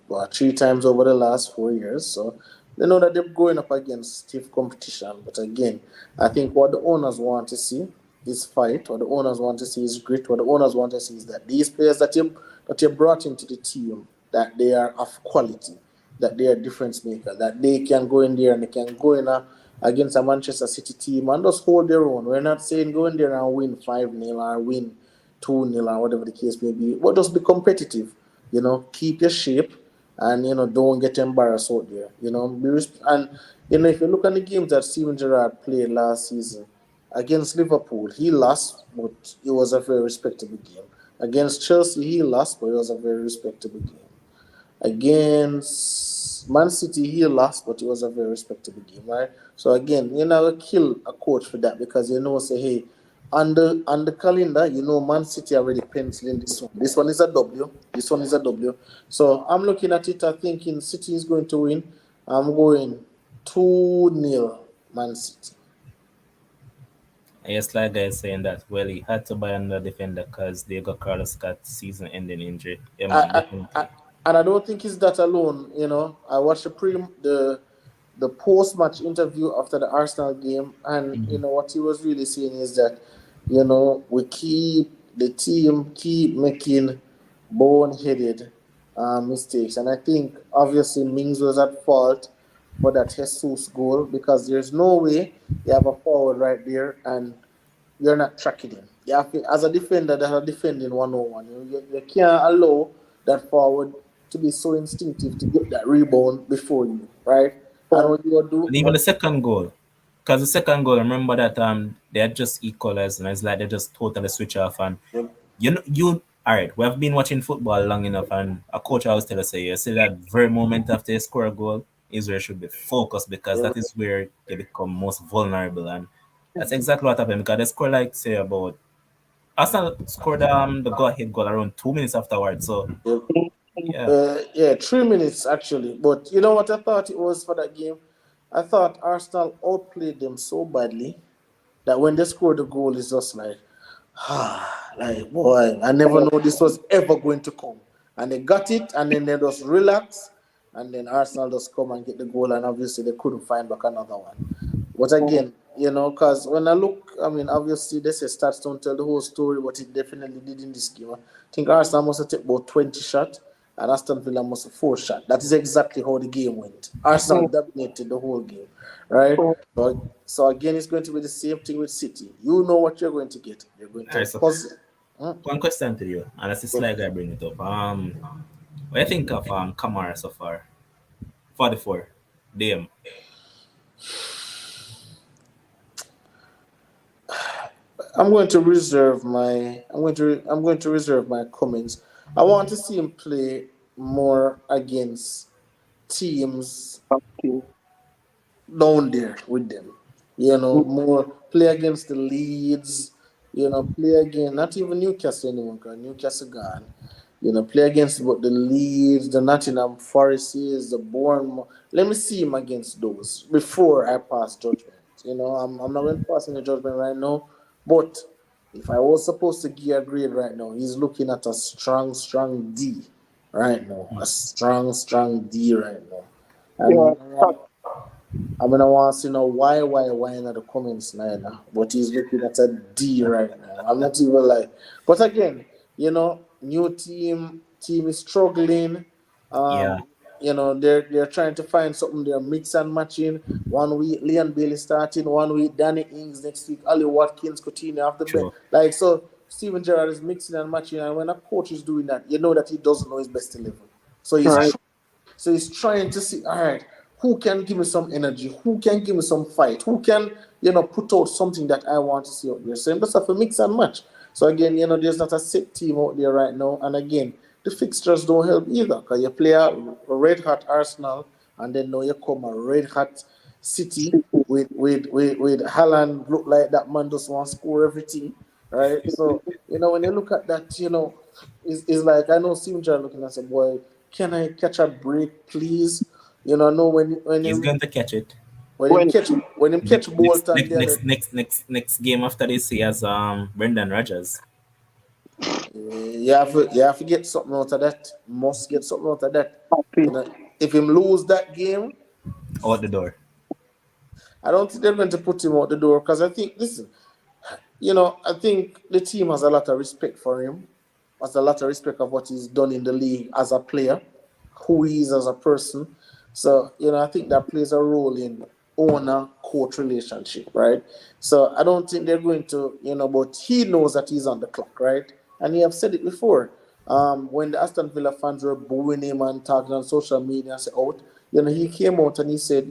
well, three times over the last 4 years. So they know that they're going up against stiff competition. But again, I think what the owners want to see is fight. What the owners want to see is grit. What the owners want to see is that these players that you brought into the team, that they are of quality, that they are difference maker, that they can go in there and they can go in against a Manchester City team and just hold their own. We're not saying go in there and win 5-0 or win 2-0 or whatever the case may be. But just be competitive. Keep your shape and don't get embarrassed out there. And if you look at the games that Steven Gerrard played last season against Liverpool, he lost, but it was a very respectable game. Against Chelsea, he lost, but it was a very respectable game. Against Man City, he lost, but it was a very respectable game, right? So again, you never kill a coach for that because say, hey, on the calendar, Man City already penciling this one. This one is a W. This one is a W. So I'm looking at it. I'm thinking City is going to win. I'm going 2-0 Man City. Yes, like guys saying that, well, he had to buy another defender because they got Carlos Scott season ending injury. Yeah, man, I, I, definitely. and I don't think it's that alone. I watched the post match interview after the Arsenal game, and Mhm. what he was really saying is that we the team keep making boneheaded mistakes, and I think obviously Mings was at fault for that Jesus goal because there's no way you have a forward right there and you're not tracking him. You have to, as a defender that are defending 101, you can't allow that forward to be so instinctive to get that rebound before you, right? And what you do, And even the second goal, because the second goal, remember that they had just equalized, and it's like they just totally switch off. And all right, we have been watching football long enough, and a coach always tell us, say, you see that very moment after you score a goal is where you should be focused because that is where you become most vulnerable, and that's exactly what happened because they score like say about Arsenal scored the go ahead goal around 2 minutes afterwards. So yeah, yeah, 3 minutes actually. But you know what I thought it was for that game? I thought Arsenal outplayed them so badly that when they scored the goal, it's just like, like boy, I never know this was ever going to come. And they got it, and then they just relax, and then Arsenal just come and get the goal, and obviously they couldn't find back another one. But again, because when I look, I mean, obviously they say stats don't tell the whole story, but it definitely did in this game. I think Arsenal must have taken about 20 shots, and Aston Villa must have 4 shots. That is exactly how the game went. Arsenal dominated the whole game, right? So again, it's going to be the same thing with City. You know what you're going to get. You're going all to right. So puzzle. one question to you, and that's the slide I bring it up. What do you think of Kamara so far? 44. Damn. I'm going to reserve my comments. I want to see him play more against teams down there with them. More play against the Leeds. Play again. Not even Newcastle anymore. Because Newcastle gone. Play against what the Leeds, the Nottingham Forests, the Bournemouth. Let me see him against those before I pass judgment. I'm not going to pass any judgment right now. But if I was supposed to give a grade right now, he's looking at a strong, strong D right now. A strong, strong D right now. Yeah. And I mean, I want to see now why not the comments neither. But he's looking at a D right now. I'm not even like, but again, new team is struggling. Yeah, Um, they're trying to find something. They're mix and matching. 1 week Leon Bailey starting, 1 week Danny Ings, next week Ali Watkins, Coutinho off the bench. true. Like so, Steven Gerrard is mixing and matching, and when a coach is doing that, you know that he doesn't know his best 11. So Right. he's trying to see, all right, who can give me some energy? Who can give me some fight? Who can, put out something that I want to see out there? So that's a mix and match. So again, there's not a set team out there right now. And again, the fixtures don't help either. Because you play a red hot Arsenal and then now you come a red hot City with Haaland look like that man just want to score everything. Right? So, when you look at that, it's like I know Steven Gerrard looking and say, boy, can I catch a break, please? I know He's going to catch it. when him When catch when him catch Next, Bolton next, the other, next, next, next, next game after this, he has Brendan Rodgers you have to get something out of that. Must get something out of that. happy. If him lose that game, out the door. I don't think they're going to put him out the door because I think listen, I think the team has a lot of respect for him, has a lot of respect of what he's done in the league as a player, who he is as a person. So, I think that plays a role in owner coach relationship, right? So I don't think they're going to, but he knows that he's on the clock, right? And he have said it before. When the Aston Villa fans were booing him and talking on social media and said out, he came out and he said,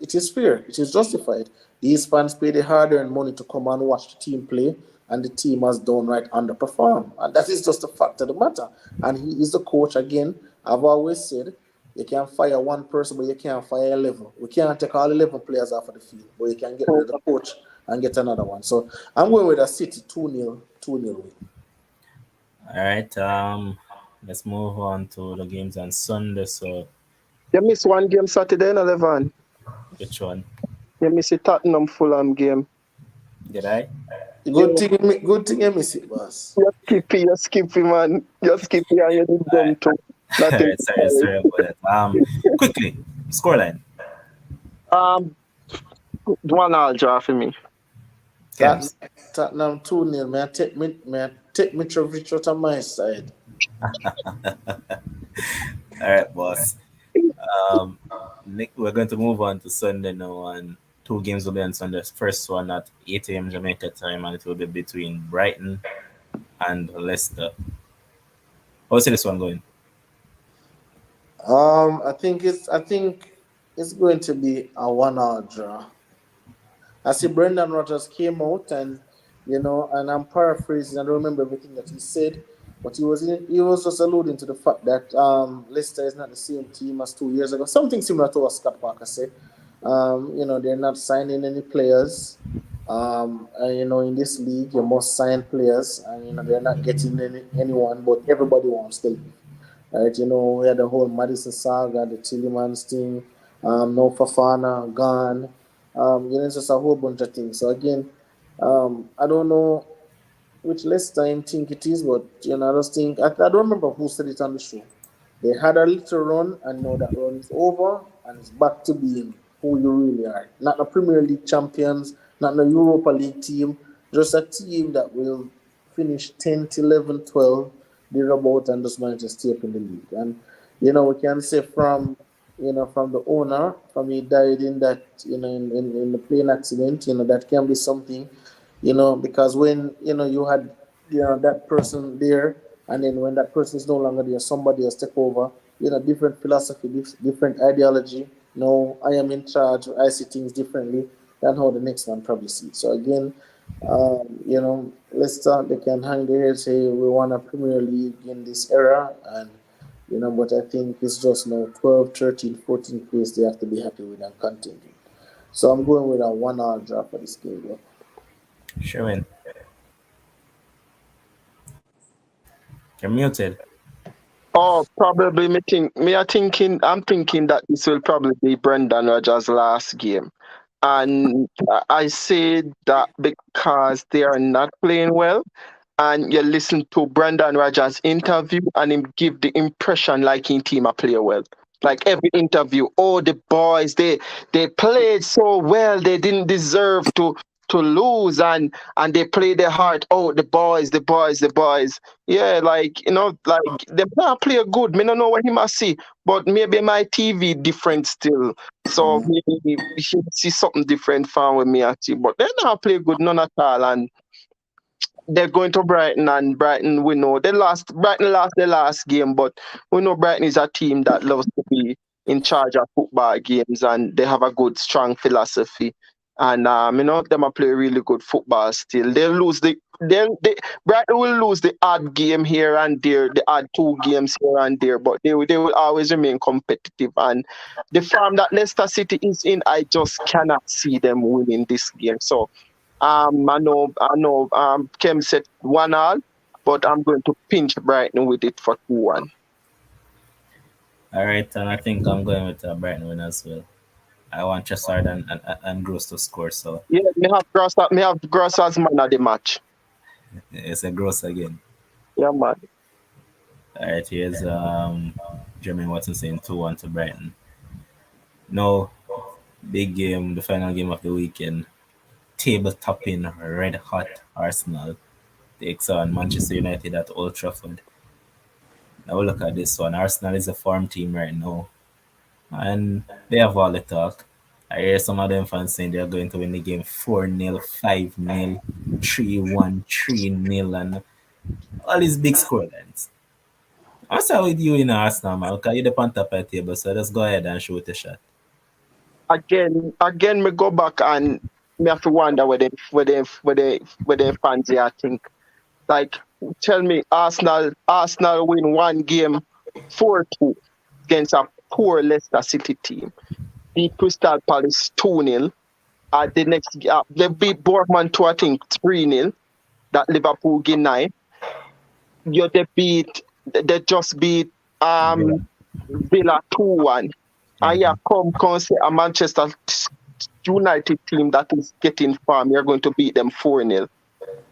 it is fair, it is justified. These fans pay the hard-earned money to come and watch the team play, and the team has downright underperformed. And that is just the fact of the matter. And he is the coach again. I've always said you can fire one person, but you can't fire 11. We can't take all 11 players off of the field, but you can get rid of the coach and get another one. So I'm going with a City 2-0, 2-0 win. All right. Let's move on to the games on Sunday. So, You miss one game Saturday, no, Levan. which one You miss the Tottenham Fulham game. did I? Yeah. Good thing you miss it, boss. You skippy, man. You skippy and you did All right. dumb too. All Nothing. right. Sorry about that. Quickly, scoreline. Um, 1-1 draw for me. Camps. Tottenham 2-0. Take Mitrovic out of my side. All right, boss. Nick, we're going to move on to Sunday now, and two games will be on Sunday. First one at 8 a.m. Jamaica time, and it will be between Brighton and Leicester. How's this one going? I think it's going to be a 1-1 draw. I see Brendan Rodgers came out and and I'm paraphrasing. I don't remember everything that he said, but he was just alluding to the fact that Leicester is not the same team as 2 years ago. Something similar to what Scott Parker said. They're not signing any players. And, in this league, you must sign players, and they're not getting anyone, but everybody wants to leave. Right? We had the whole Madison saga, the Tillemans thing, no Fafana gone. It's just a whole bunch of things. So again, I don't know which less time think it is, but I just think I don't remember who said it on the show. They had a little run, and now that run is over, and it's back to being who you really are. Not the Premier League champions, not the Europa League team, just a team that will finish 10th, 11th, 12th, thereabout, and just manage to stay up in the league. And we can say from the owner, from he died in that in the plane accident, that can be something, because when you had that person there, and then when that person is no longer there, somebody else take over, different philosophy, different ideology. No, I am in charge, I see things differently than how the next one probably sees. So again, let's start. They can hang their head, say we want a Premier League in this era, and but I think it's just now 12, 13, 14 place they have to be happy with and continue. So I'm going with a 1-1 draw for this game. Bro. Sure, man. You're muted. Oh, probably I'm thinking that this will probably be Brendan Rodgers' last game. And I say that because they are not playing well, and you listen to Brendan Rodgers' interview, and him give the impression like in team a play well. Like every interview, oh, the boys, they played so well, they didn't deserve to lose, and they played their heart. Oh, the boys, the boys, the boys. Yeah, like like they not play good. Me don't know what he must see, but maybe my TV different still. So maybe he should see something different from with me I see. But they not play good, none at all. And they're going to Brighton, and Brighton, we know Brighton lost their last game, but we know Brighton is a team that loves to be in charge of football games, and they have a good, strong philosophy. And them are play really good football still. Brighton will lose the odd game here and there, the odd 2 games here and there, but they will always remain competitive. And the form that Leicester City is in, I just cannot see them winning this game. So I know, Kem said 1-1, but I'm going to pinch Brighton with it for 2-1. All right, and I think I'm going with a Brighton win as well. I want Trossard and Gross to score, so Yeah, me have Gross as man of the match. it's a Gross again. Yeah, man. All right, here's Jermaine Watson saying 2-1 to Brighton. No, big game, the final game of the weekend. Table topping red hot Arsenal takes on Manchester United at Old Trafford. Now look at this one. Arsenal is a farm team right now, and they have all the talk. I hear some of them fans saying they're going to win the game 4-0, 5-0, 3-1, 3-0, and all these big scorelines. I'm sorry with you in Arsenal, man, because you're the on top of the table, so just go ahead and shoot a shot. Again, me go back and me have to wonder where they fans here think. Like, tell me, Arsenal win one game 4-2 against a poor Leicester City team. Beat Crystal Palace 2-0. The next they beat Bournemouth 2, I think 3-0. That Liverpool game 9. They just beat Villa 2-1. And come say a Manchester United team that is getting form, you're going to beat them 4-0.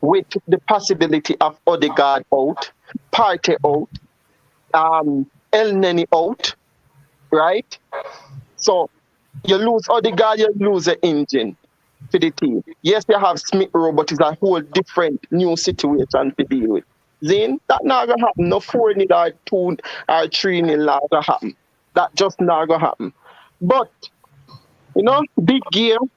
With the possibility of Odegaard out, Partey out, El Neni out, right? So you lose Odegaard, you lose the engine for the team. Yes, you have Smith Rowe, but it's a whole different new situation to deal with. Then that not gonna happen. No 4-0 or 2 or 3-0 not gonna happen. That just not gonna happen. But big game.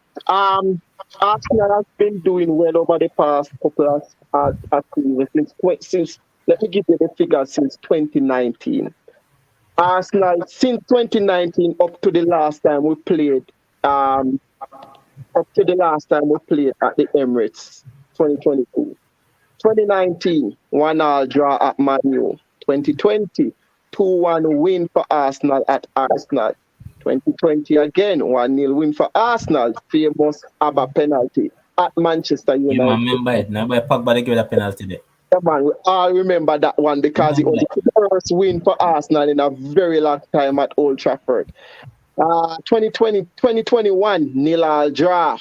Arsenal has been doing well over the past couple of seasons. Since let me give you the figures since 2019. Arsenal since 2019 up to the last time we played at the Emirates 2022. 2019 1-1 draw at Man U. 2020 2-1 win for Arsenal at Arsenal. 2020 again 1-0 win for Arsenal. Famous ABBA penalty at Manchester United. You remember it? Now by Pogba they give a penalty there. Yeah, man, we all remember that one because it was the first win for Arsenal in a very long time at Old Trafford. 2021 0-0 draw.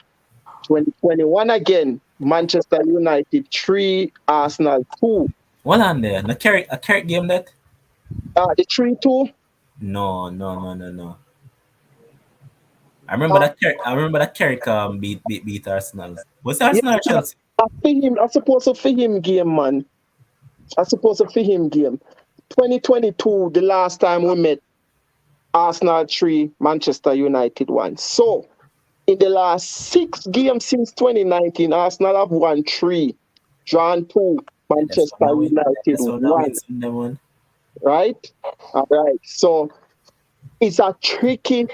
2021 again Manchester United 3, Arsenal 2. What on there? A Carrick game that? The 3-2. No. I remember that Carrick beat Arsenal. Was Arsenal or Chelsea? I suppose a for him game, man. 2022, the last time we met, Arsenal 3, Manchester United 1. So, in the last 6 games since 2019, Arsenal have won 3, drawn 2, Manchester United 1. Right? All right. So, it's a tricky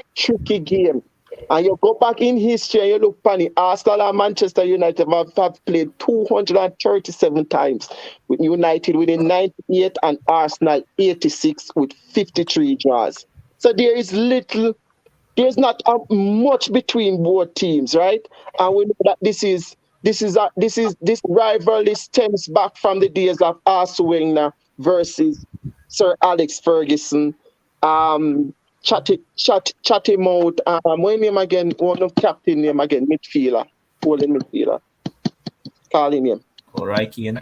game. And you go back in history and you look funny. Arsenal and Manchester United have played 237 times. With United winning 98 and Arsenal 86 with 53 draws. So there's not much between both teams, right? And we know that this rivalry stems back from the days of Arsene Wenger versus Sir Alex Ferguson. Chatty mouth. What name again? One of captain name again. Midfielder. Holding midfielder. Calling him. Roy Keane.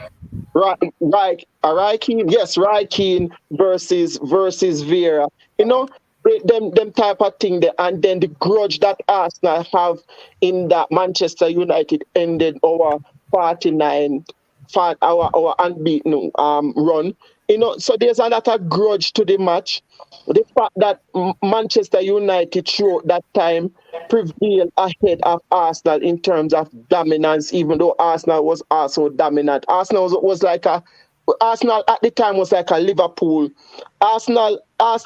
Right. Keane. Yes, Roy Keane versus Vieira. them type of thing there, and then the grudge that Arsenal have in that Manchester United ended our 49 our unbeaten run. So there's a lot of grudge to the match. The fact that Manchester United throughout that time prevailed ahead of Arsenal in terms of dominance, even though Arsenal was also dominant. Was like a Arsenal at the time was like a Liverpool. Arsenal at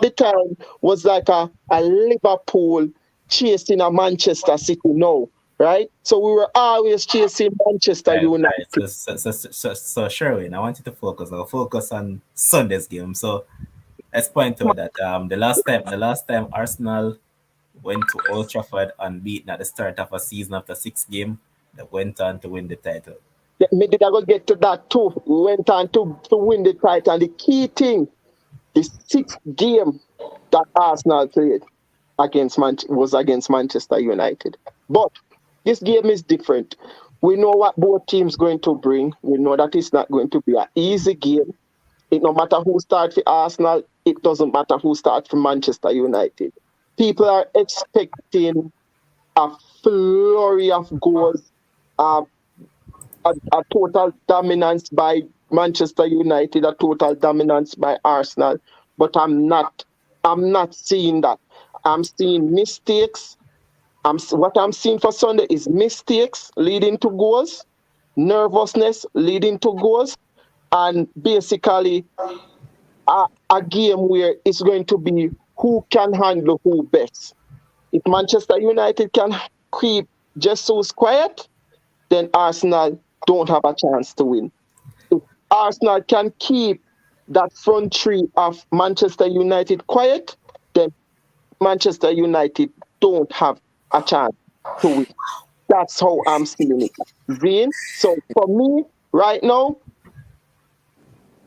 the time was like a Liverpool chasing a Manchester City now, right? So we were always chasing Manchester Right, United. right. So Sherwin, I want you to focus. I'll focus on Sunday's game. So let's point out that the last time Arsenal went to Old Trafford unbeaten at the start of a season after 6 games, they went on to win the title. Me did I go get to that too. We went on to win the title. And the key thing, the 6th game that Arsenal played was against Manchester United. But this game is different. We know what both teams going to bring. We know that it's not going to be an easy game. It no matter who starts for Arsenal, it doesn't matter who starts for Manchester United. People are expecting a flurry of goals, a total dominance by Manchester United, a total dominance by Arsenal. But I'm not seeing that. I'm seeing mistakes. What I'm seeing for Sunday is mistakes leading to goals, nervousness leading to goals, and basically a game where it's going to be who can handle who best. If Manchester United can keep Jesus quiet, then Arsenal don't have a chance to win. If Arsenal can keep that front three of Manchester United quiet, then Manchester United don't have a chance to win. That's how I'm seeing it. Zane. So for me, right now,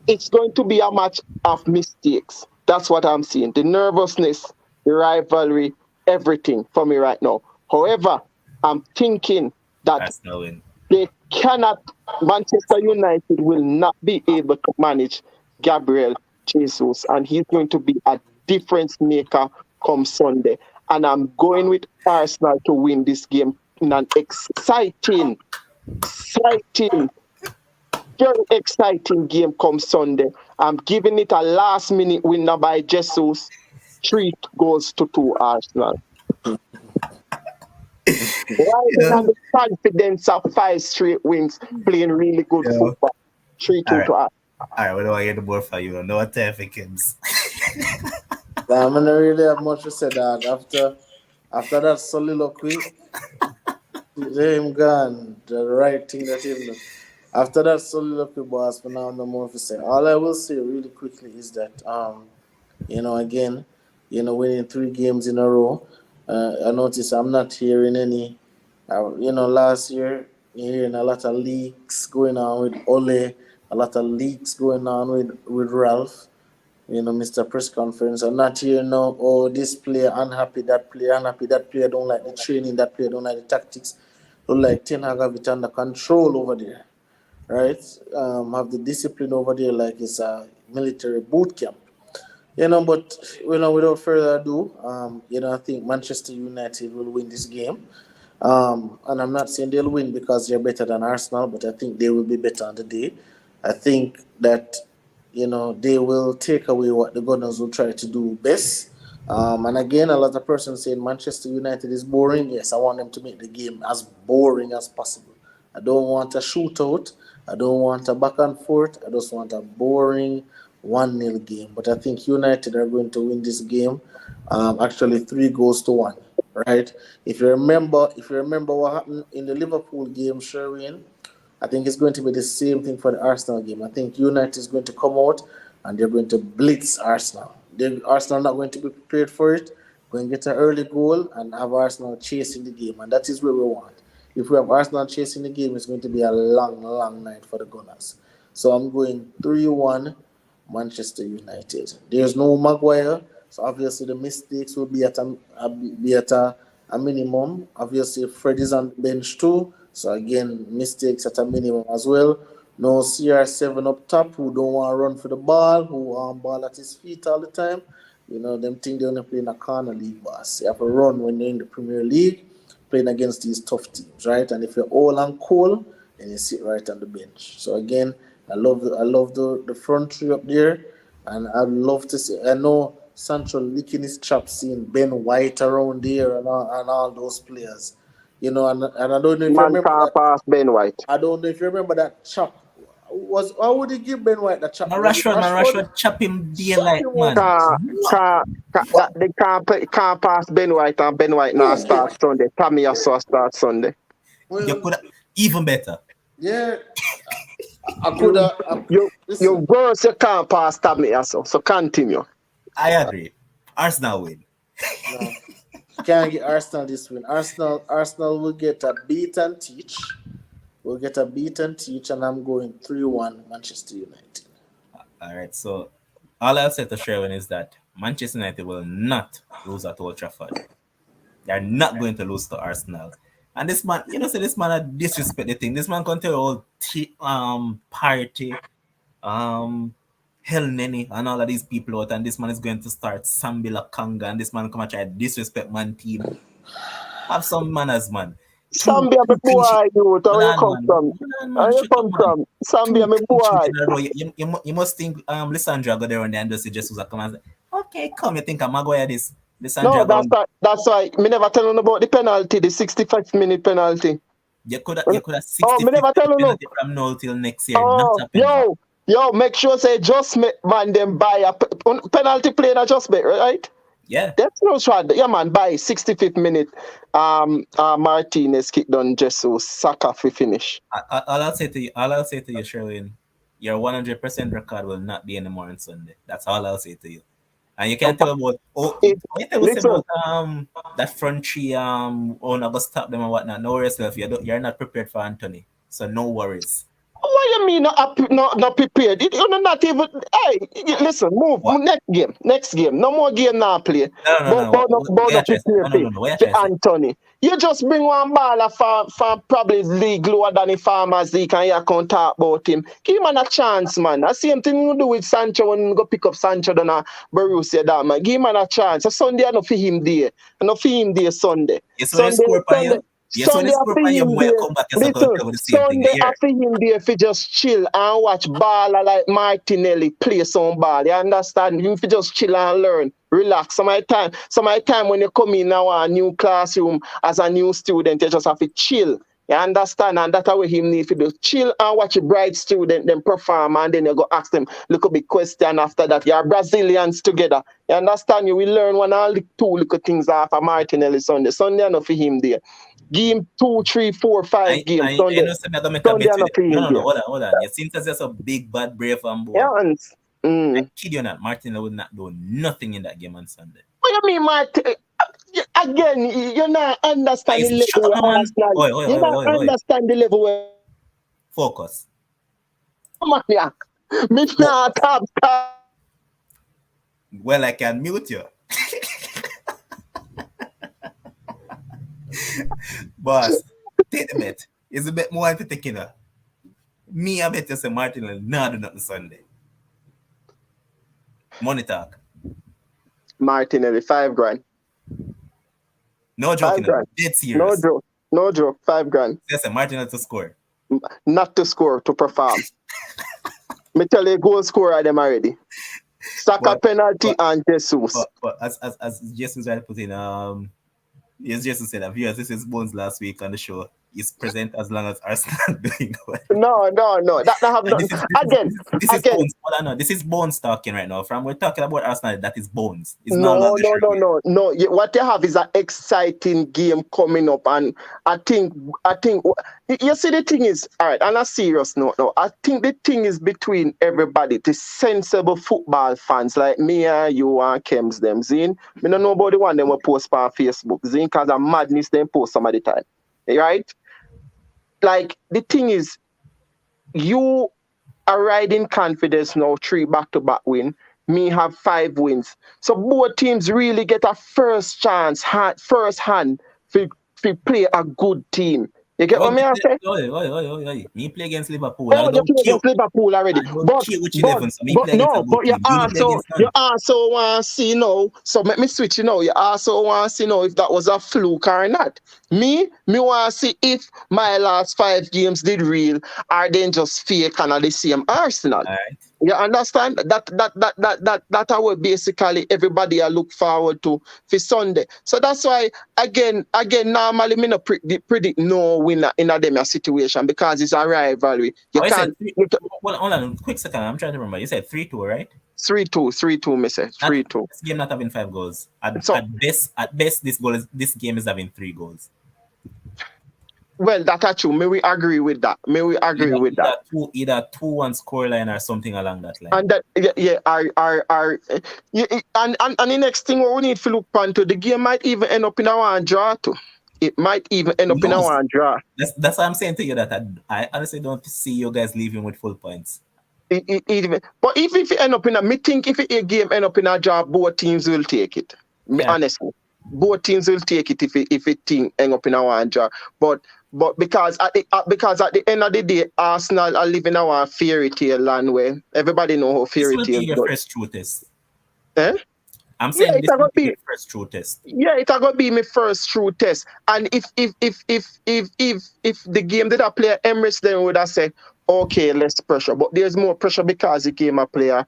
it's going to be a match of mistakes. That's what I'm seeing. The nervousness, the rivalry, everything for me right now. However, I'm thinking that Arsenal win. they cannot, Manchester United will not be able to manage Gabriel Jesus, and he's going to be a difference maker come Sunday. And I'm going with Arsenal to win this game in an exciting, very exciting game come Sunday. I'm giving it a last minute winner by Jesus. 3 goals to 2 Arsenal. Riding on the confidence of 5 straight wins, playing really good football. 3-2 to Arsenal. All right, what do I get the more for you? No Africans. I'm not really have much to say that after that soliloquy, him gone, the right thing that him. After that soliloquy, boss, for now no more to say. All I will say really quickly is that again, winning 3 games in a row. I notice I'm not hearing any. Last year you're hearing a lot of leaks going on with Ole, a lot of leaks going on with Ralph. Mr. Press Conference. I'm not hearing now, oh, this player unhappy, that player unhappy, that player don't like the training, that player don't like the tactics. Don't like Ten Hag have it under control over there, right? Have the discipline over there like it's a military boot camp. But without further ado, I think Manchester United will win this game. And I'm not saying they'll win because they're better than Arsenal, but I think they will be better on the day. I think that, they will take away what the Gunners will try to do best. And again, a lot of persons saying Manchester United is boring. Yes, I want them to make the game as boring as possible. I don't want a shootout. I don't want a back and forth. I just want a boring 1-0 game. But I think United are going to win this game. Actually, 3 goals to 1. Right? If you remember what happened in the Liverpool game, Sherwin, I think it's going to be the same thing for the Arsenal game. I think United is going to come out and they're going to blitz Arsenal. Arsenal not going to be prepared for it. Going to get an early goal and have Arsenal chasing the game, and that is where we want. If we have Arsenal chasing the game, it's going to be a long, long night for the Gunners. So I'm going 3-1 Manchester United. There's no Maguire, so obviously the mistakes will be at a minimum. Obviously Fred is on the bench too, so again mistakes at a minimum as well. No CR7 up top who don't want to run for the ball, who ball at his feet all the time. You know, them think they only play in a corner league, boss. You have a run when you're in the Premier League, playing against these tough teams, right? And if you're all and cool, then you sit right on the bench. So again, I love the front three up there, and I'd love to see. I know Sancho licking his chops, seeing Ben White around there and all those players. You know, and I don't know if you Man remember can't that. pass Ben White. I don't know if you remember that chop. Was how would he give Ben White that chop? Man, Was it Rashford, man, Rashford? Rashford chop him Chop daylight, him out. man. They can't pass Ben White, and Ben White now Okay. start Sunday. Tammy also start Sunday. You Well, could even better. yeah, I could You have. you Listen, worse you can't pass Tammy also. So continue. I agree. Arsenal win. no, can't get Arsenal this win. Arsenal will get a beat and teach. We'll get a beat and teach, and I'm going 3-1 Manchester United. All right, so all I'll say to Sherwin is that Manchester United will not lose at Old Trafford. They're not going to lose to Arsenal. And this man, say this man a disrespect the thing. This man can tell you all party, um, Hell Nenny and all of these people out, and this man is going to start Sambila Kanga, and this man come and try to disrespect man team. Have some manners, man. Two Zambia, me two clean sheet. boy, you. Hold Where you on, come man. from? Hold on, Where man. you Shut up, come man. from? Zambia, Two me clean sheet boy. in a row. You must think Lissandra go there and then just come and say, okay, come. You think I'm Maguire this? No, Lissandra that's go. why. That's why. Me never tell you about the penalty, the 65th minute penalty. You could have Oh, me 65 never tell you no. penalty from now till next year. Not Oh, happen, bro. yo, make sure say just man them buy a penalty play and adjustment, right? Yeah. That's no shot. Yeah, man, by 65th minute, Martinez kicked on Jesus, Saka for finish. All I'll say to you, Sherwin, your 100% record will not be anymore on Sunday. That's all I'll say to you. And you So, can't tell about it, you tell us listen, about that front three not gonna stop them and whatnot. No worries, yourself. You're not prepared for Anthony, so no worries. what you mean not prepared? You're not even. Hey, listen, move What? next game. No more game now play. No, no, no, But no. but no, but What you no trying to say? prepare No, no, no, no. What you for trying to say? Anthony. You just bring one baller for probably league lower than the Farmers League and you can't talk about him. Give him a chance, man. The same thing you do with Sancho when you go pick up Sancho than a Borussia Dortmund. Give him a chance. A Sunday I no for him there. I no for him there Sunday. Yes, when they score upon Sunday. you. Yes, when they Sunday I score for upon you, him when you there. come back, you're going to Listen, tell me the same thing. Sunday I Here. for him there if you just chill and watch baller like Martinelli play some ball. You understand? If you just chill and learn, relax. Some of the time when you come in now a new classroom as a new student, you just have to chill. You understand? And that's what him need to do. Chill and watch a bright student, then perform, and then you go ask them little big question after that. You're Brazilians together. You understand? You will learn one all the two little things after Martinelli Sunday. Sunday enough for him there. Game 2, 3, 4, 5 games. I know something I'm going to make a Sunday bet with enough you. for No, him no, no. there. Hold on. You seem as you're so big, bad, brave, and bold. Yeah, and, I kid you not. Martin would not do nothing in that game on Sunday. what you mean, Martin? Again, you're not understanding the Shut level up, where no, man. Arsenal. Oi, oi, You oi, not oi, oi. understand the level where. Focus. Come on, yeah. Me not Focus. talk. Well, I can mute you. Boss, take the bet. It's a bit more to take, Me, I bet you say Martin will not do nothing Sunday. Money talk. Martinelli, 5 grand. No 5 joking. grand. Dead No serious. joke. No joke. 5 grand. Yes, Martin to score. Not to score, to perform. Me tell you, goal scorer them already. Saka But penalty but and Jesus. but as Jason tried to put in yes, Jason said that viewers, this is Bones last week on the show. He's present as long as Arsenal doing well. No. That have And nothing. Again. Bones. Hold on, no. This is Bones talking right now. From we're talking about Arsenal, that is Bones. It's no No, longer Sherwin. no. What you have is an exciting game coming up, and I think you see the thing is all right. On a serious note, now I think the thing is between everybody, the sensible football fans like me and you and Kems them. Zin, me don't know about the one them will post on Facebook. Zin, cause of madness them post some of the time, right? Like the thing is, you are riding confidence now, 3 back-to-back win. Me have 5 wins. So both teams really get a first chance, first hand to play a good team. You get Oh, what me I say? me play against Liverpool. I Oh, you don't play care. against Liverpool already. I don't But care which but 11. So me but play against a no, good but team. You no play against you none. also want to see now. So let me switch, you also want to see now if that was a fluke or not. Me want to see if my last 5 games did real or then just fake and are the same Arsenal. All right. You understand that I will basically everybody I look forward to for Sunday. So that's why again normally me not predict no winner in a them situation because it's a rivalry. You Oh, you said can't three. you can, Well, hold on. Quick second. I'm trying to remember. You said 3-2, right? 3-2, 3-2, me say Not 3-2. this game not having 5 goals. So At best, this game is having 3 goals. well that are true. May we agree with that. May we agree Either with that. either two either 2-1 scoreline or something along that line. And that yeah are yeah, and the next thing what we need to look onto the game might even end up in a one draw too. It might even end Who up in a knows? one draw. That's what I'm saying to you that I honestly don't see you guys leaving with full points. But if it end up in me think if a game end up in a draw, both teams will take it. Yeah. Honestly, both teams will take it if it thing end up in a one draw. But because because at the end of the day, Arsenal are living a one fairy tale land where everybody know how This fairy will be tales your go. first true test. Eh? I'm Yeah, saying it's this will gonna be be. your first true test. Yeah, it's gonna be my first true test. And if the game did I play at Emirates, then would I say, okay, less pressure. But there's more pressure because the game I play at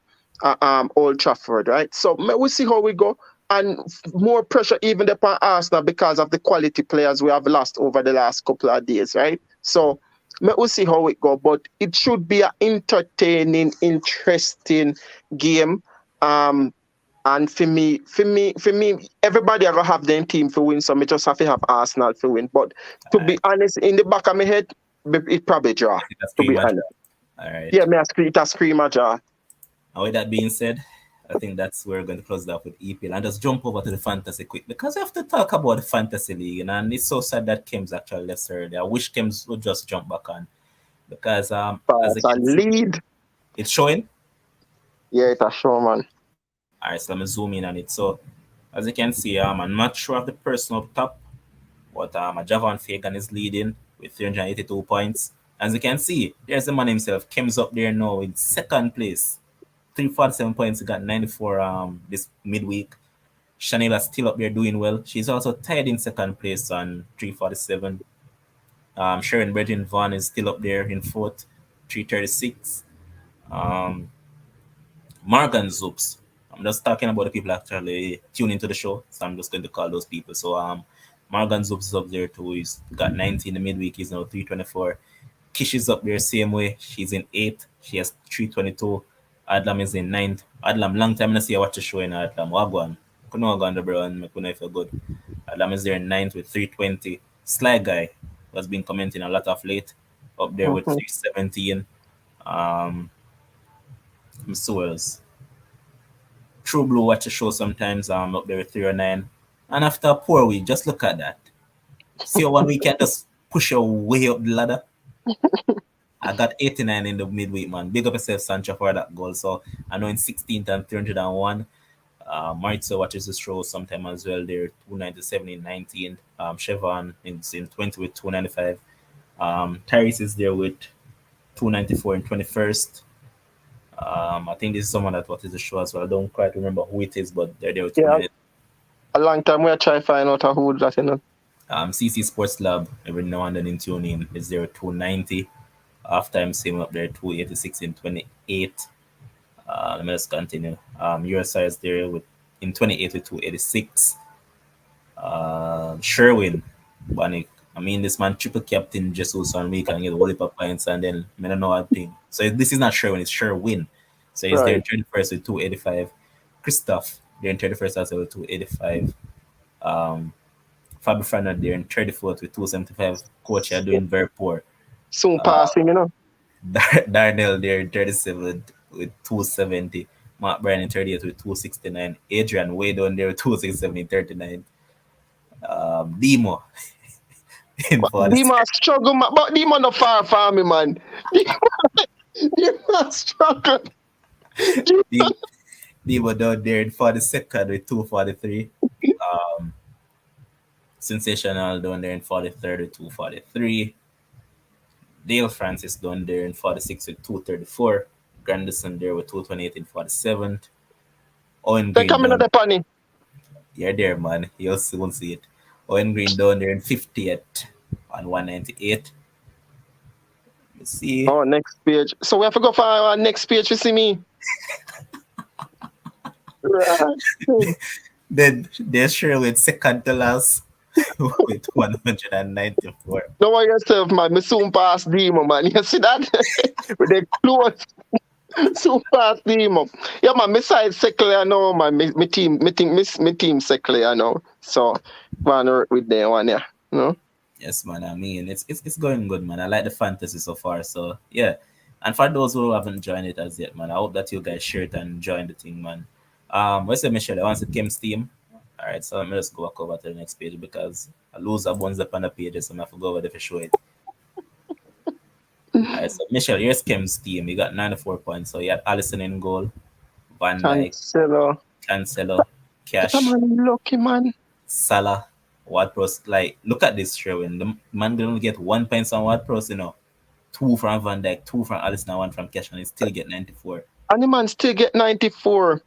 Old Trafford, right? So we'll see how we go. And more pressure even upon Arsenal because of the quality players we have lost over the last couple of days, right? So we'll see how it go. But it should be an entertaining, interesting game. And for me, everybody are gonna have their team to win, so me just have to have Arsenal to win. But to be honest, in the back of my head, it probably draw. That's To pretty be much. honest, All right. yeah, it a scream a draw. And with that being said, I think that's where we're going to close that with EPL and just jump over to the fantasy quick because we have to talk about the fantasy league, and it's so sad that Kim's actually left early. I wish Kim's would just jump back on because as you But can and see, lead, it's showing. yeah, it's a show, man. All right, so let me zoom in on it. So as you can see, I'm not sure of the person up top, but Javon Fagan is leading with 382 points. As you can see, there's the man himself. Kim's up there now in second place. 347 points. He got 94 this midweek. Shanila's still up there doing well. She's also tied in second place on 347. Sharon Bridget Vaughn is still up there in fourth, 336. Um, Morgan Zoops. I'm just talking about the people actually tune into the show, so I'm just going to call those people. So Morgan Zoops is up there too. He's got 90 in the midweek. He's now 324. Kish is up there same way. She's in eighth. She has 322. Adlam is in ninth. Adlam, long time I see I watch the show in Adlam. Wagwan. Couldn't go on the bro and I couldn't feel good. Adlam is there in ninth with 320. Sly Guy has been commenting a lot of late. Up there with Mhm. 317. So else. True Blue watch the show sometimes. Up there with 309. And after a poor week, just look at that. See how 1 week can just push your way up the ladder. I got 89 in the midweek, man. Big up yourself, Sancho, for that goal. So I know in 16th and 301. Maritza watches the show sometime as well. They're 297 in 19th. Chevron in 20 with 295. Tyrese is there with 294 in 21st. I think this is someone that watches the show as well. I don't quite remember who it is, but they're there with Yeah, 290. a long time we try find out who that. CC Sports Lab, every now and then in tuning, is there with 290. Half time, same up there, 286 in 28. Let me just continue. USI is there with in 28 with 286. Sherwin, Banik. I mean, this man triple captain Jesus on week and get a whole heap of points, and then I don't know what thing. So this is not Sherwin, it's Sherwin. So he's there in Right. 31st with 285. Christoph, there in 31st as well with 285. Fabi Fernand there in 34th with 275. Coach are doing very poor. Soon passing. Darnell there in 37 with 270. Mark Bryan in 38 with 269. Adrian way down there with 267 in 39. Demo in 46. Dima struggle, man. But Dima not far from me, man. Dima struggle. Demo down there in 42nd with 243. Sensational down there in 43rd with 243. Dale Francis down there in 46 with 234. Grandison there with 228 in 47th. Owen They Green coming at down. the penny. You're there, man. You'll soon see it. Owen Green down there in 50th on 198. You see, Oh, next page. So we have to go for our next page. You see me. Right. then they're sure with second to last with 194. Don't worry yourself, man. Me soon pass Demo, man. You see that? With the close. Soon pass Demo. Yeah, man. Me side secular now, man. Me team secular now. So, man, work with them one, yeah. You know? Yes, man. I mean, it's going good, man. I like the fantasy so far. So yeah. And for those who haven't joined it as yet, man, I hope that you guys share it and join the thing, man. What's the Michelle? I want to Kim's team. All right, so let me just go back over to the next page because I lose a ones up on the pages, so I have to go over there for show it. All right, so Michelle, here's Kim's team. You got 94 points. So you had Allison in goal, Van Dyke, Cancelo. Cancelo, Get a Cash, man lucky, man. Salah, WordPress. Like, look at this showing. The man didn't get 1 point on WordPress, two from Van Dyke, two from Alisson, and one from Cash, and he still get 94 And the man still get 94.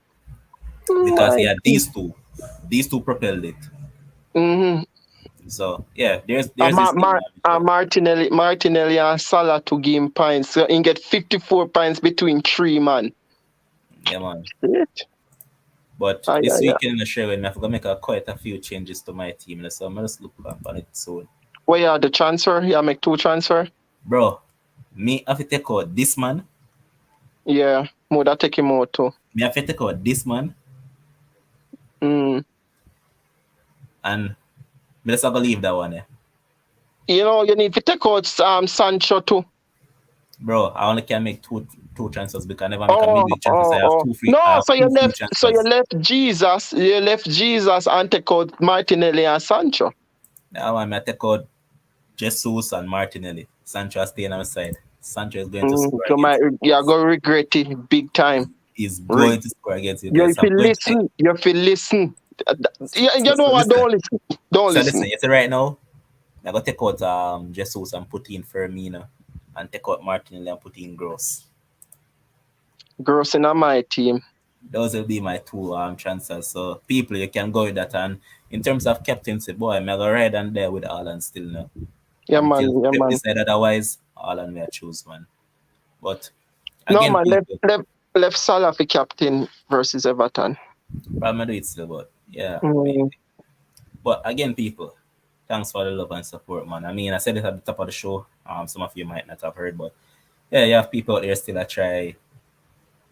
because he My had these two. These two propelled it. Mm-hmm. So yeah, there's his team. Martinelli and Salah to give him points. So he get 54 points between three, man. Yeah, man. Shit. But Ah, this yeah. weekend in the show, I have to make quite a few changes to my team. So I'm just look back on it soon. Where you are the transfer? You make two transfer? Bro, me have to take out this man. Yeah, more that take him out too. Me have to take out this man. Mm. And me just have to leave that one. You know, you need to take out Sancho too. Bro, I only can make two transfers because I never make a midweek transfer. So I have two free. No, so you left Jesus. You left Jesus and take out Martinelli and Sancho. Now I'm going to take out Jesus and Martinelli. Sancho is staying on the side. Sancho is going to score against you. You're going to regret it big time. He's going to score against you. You feel listen. You know what? Don't listen. Don't listen. You see right now, I'm going to take out Jesus and put in Firmino and take out Martinelli and put in Gross. Gross in my team. Those will be my two transfers. So people, you can go with that. And in terms of captaincy, boy, I'm going to ride on there with Haaland still now. Yeah, man. Yeah, man. Decide otherwise, Haaland may choose, man. But again, no, man. People, left Salah for captain versus Everton. Probably do it still, but yeah. But again, people, thanks for the love and support, man. I mean, I said it at the top of the show. Some of you might not have heard, but yeah, you have people out there still that try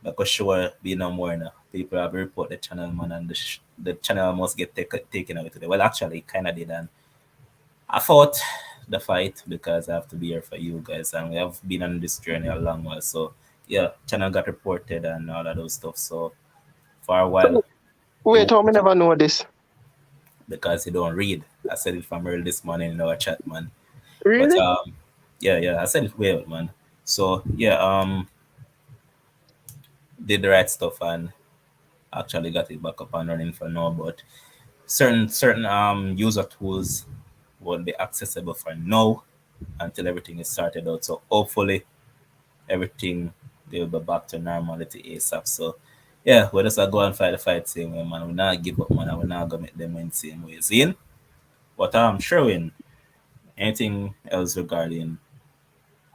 make a show be no more now. People have report the channel, man, and the channel must get taken away today. Well, actually, kind of did, and I fought the fight because I have to be here for you guys, and we have been on this journey a long while. So yeah, channel got reported and all of those stuff. So for a while. Wait, how me never know this? Because you don't read. I said it from early this morning in our chat, man. Really? But yeah, I said it well, man. So yeah, did the right stuff and actually got it back up and running for now. But certain user tools won't be accessible for now until everything is sorted out. So hopefully everything will be back to normality ASAP. So yeah, we just go and fight the fight same way, man. We not give up, man. We not gonna make them win same way. See? But I'm showing anything else regarding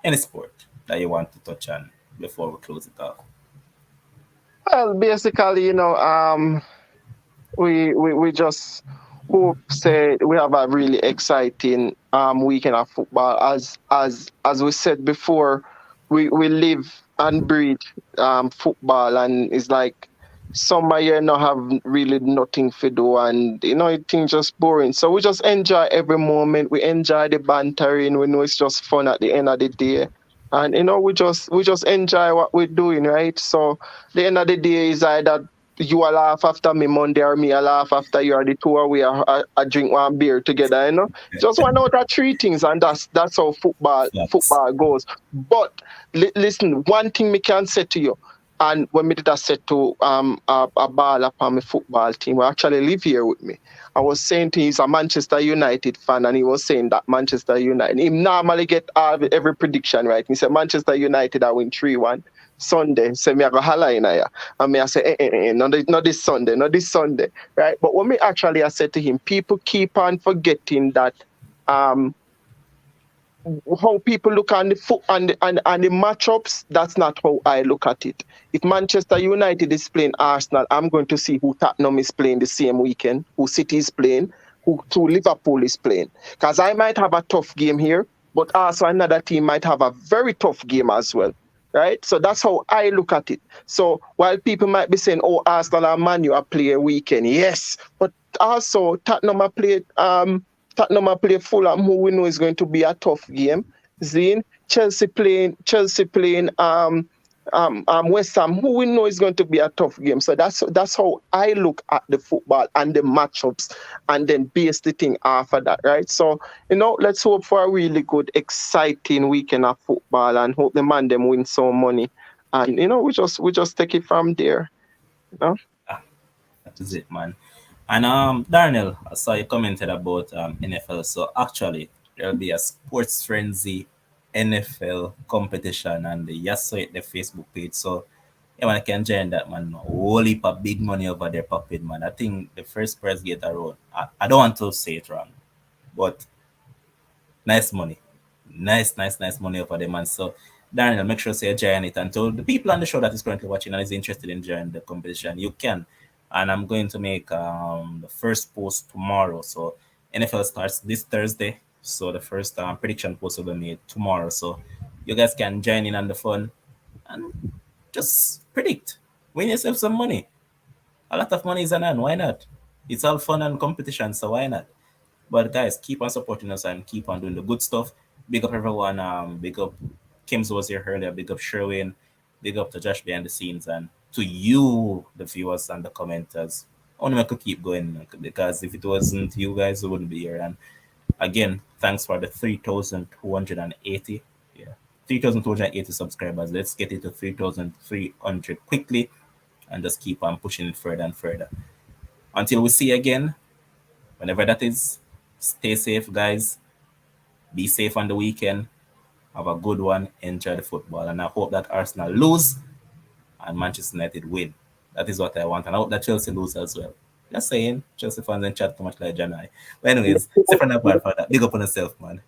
any sport that you want to touch on before we close it off. Well, basically, we just hope say we have a really exciting weekend of football. As we said before, we live and breathe football, and it's like summer year not have really nothing to do, and things just boring. So we just enjoy every moment. We enjoy the bantering. We know it's just fun at the end of the day. And we just enjoy what we're doing, right? So the end of the day is either you will laugh after me Monday or me a laugh after you, are the two or we are drink one beer together, Just one out of three things, and that's how football goes. But listen, one thing me can say to you, And when me did I said to a ball upon my football team who actually live here with me, I was saying to him he's a Manchester United fan, and he was saying that Manchester United, he normally get every prediction right. He said Manchester United I win 3-1 Sunday. Say me I go holla in here. And me I say not this Sunday, not this Sunday. Right. But when me actually I said to him, people keep on forgetting that um how people look on the foot and the matchups, that's not how I look at it. If Manchester United is playing Arsenal, I'm going to see who Tottenham is playing the same weekend, who City is playing, who Liverpool is playing. Because I might have a tough game here, but also another team might have a very tough game as well. Right? So that's how I look at it. So while people might be saying, oh, Arsenal and Man U are playing weekend, yes, but also Tottenham are playing Tottenham are play Fulham, who we know is going to be a tough game. Zine, Chelsea playing West Ham, who we know is going to be a tough game. So that's how I look at the football and the matchups, and then base the thing after that, right? So let's hope for a really good, exciting weekend of football, and hope the man them win some money, and we just take it from there. You know? Ah, that is it, man. And Darnell, I saw you commented about NFL. So actually, there'll be a sports frenzy NFL competition, and you saw it the Facebook page. So yeah, man, I can join that, man. Whole heap of big money over there popping, man. I think the first prize get around. I don't want to say it wrong, but nice money. Nice money over there, man. So, Daniel, make sure you join it. And to the people on the show that is currently watching and is interested in joining the competition, you can. And I'm going to make the first post tomorrow. So, NFL starts this Thursday. So, the first prediction post will be made tomorrow. So, you guys can join in on the fun and just predict. Win yourself some money. A lot of money is on hand. Why not? It's all fun and competition. So, why not? But guys, keep on supporting us and keep on doing the good stuff. Big up everyone. Big up Kim's was here earlier. Big up Sherwin. Big up to Josh behind the scenes and to you, the viewers and the commenters. I want to make a keep going because if it wasn't you guys, we wouldn't be here. And again, thanks for the 3,280. Yeah, 3,280 subscribers. Let's get it to 3,300 quickly and just keep on pushing it further and further. Until we see you again, whenever that is, stay safe, guys. Be safe on the weekend. Have a good one. Enjoy the football. And I hope that Arsenal lose and Manchester United win. That is what I want. And I hope that Chelsea lose as well. Just saying, Chelsea fans don't chat too much like Janai. But anyways, say from that bad for that. Big up on yourself, man.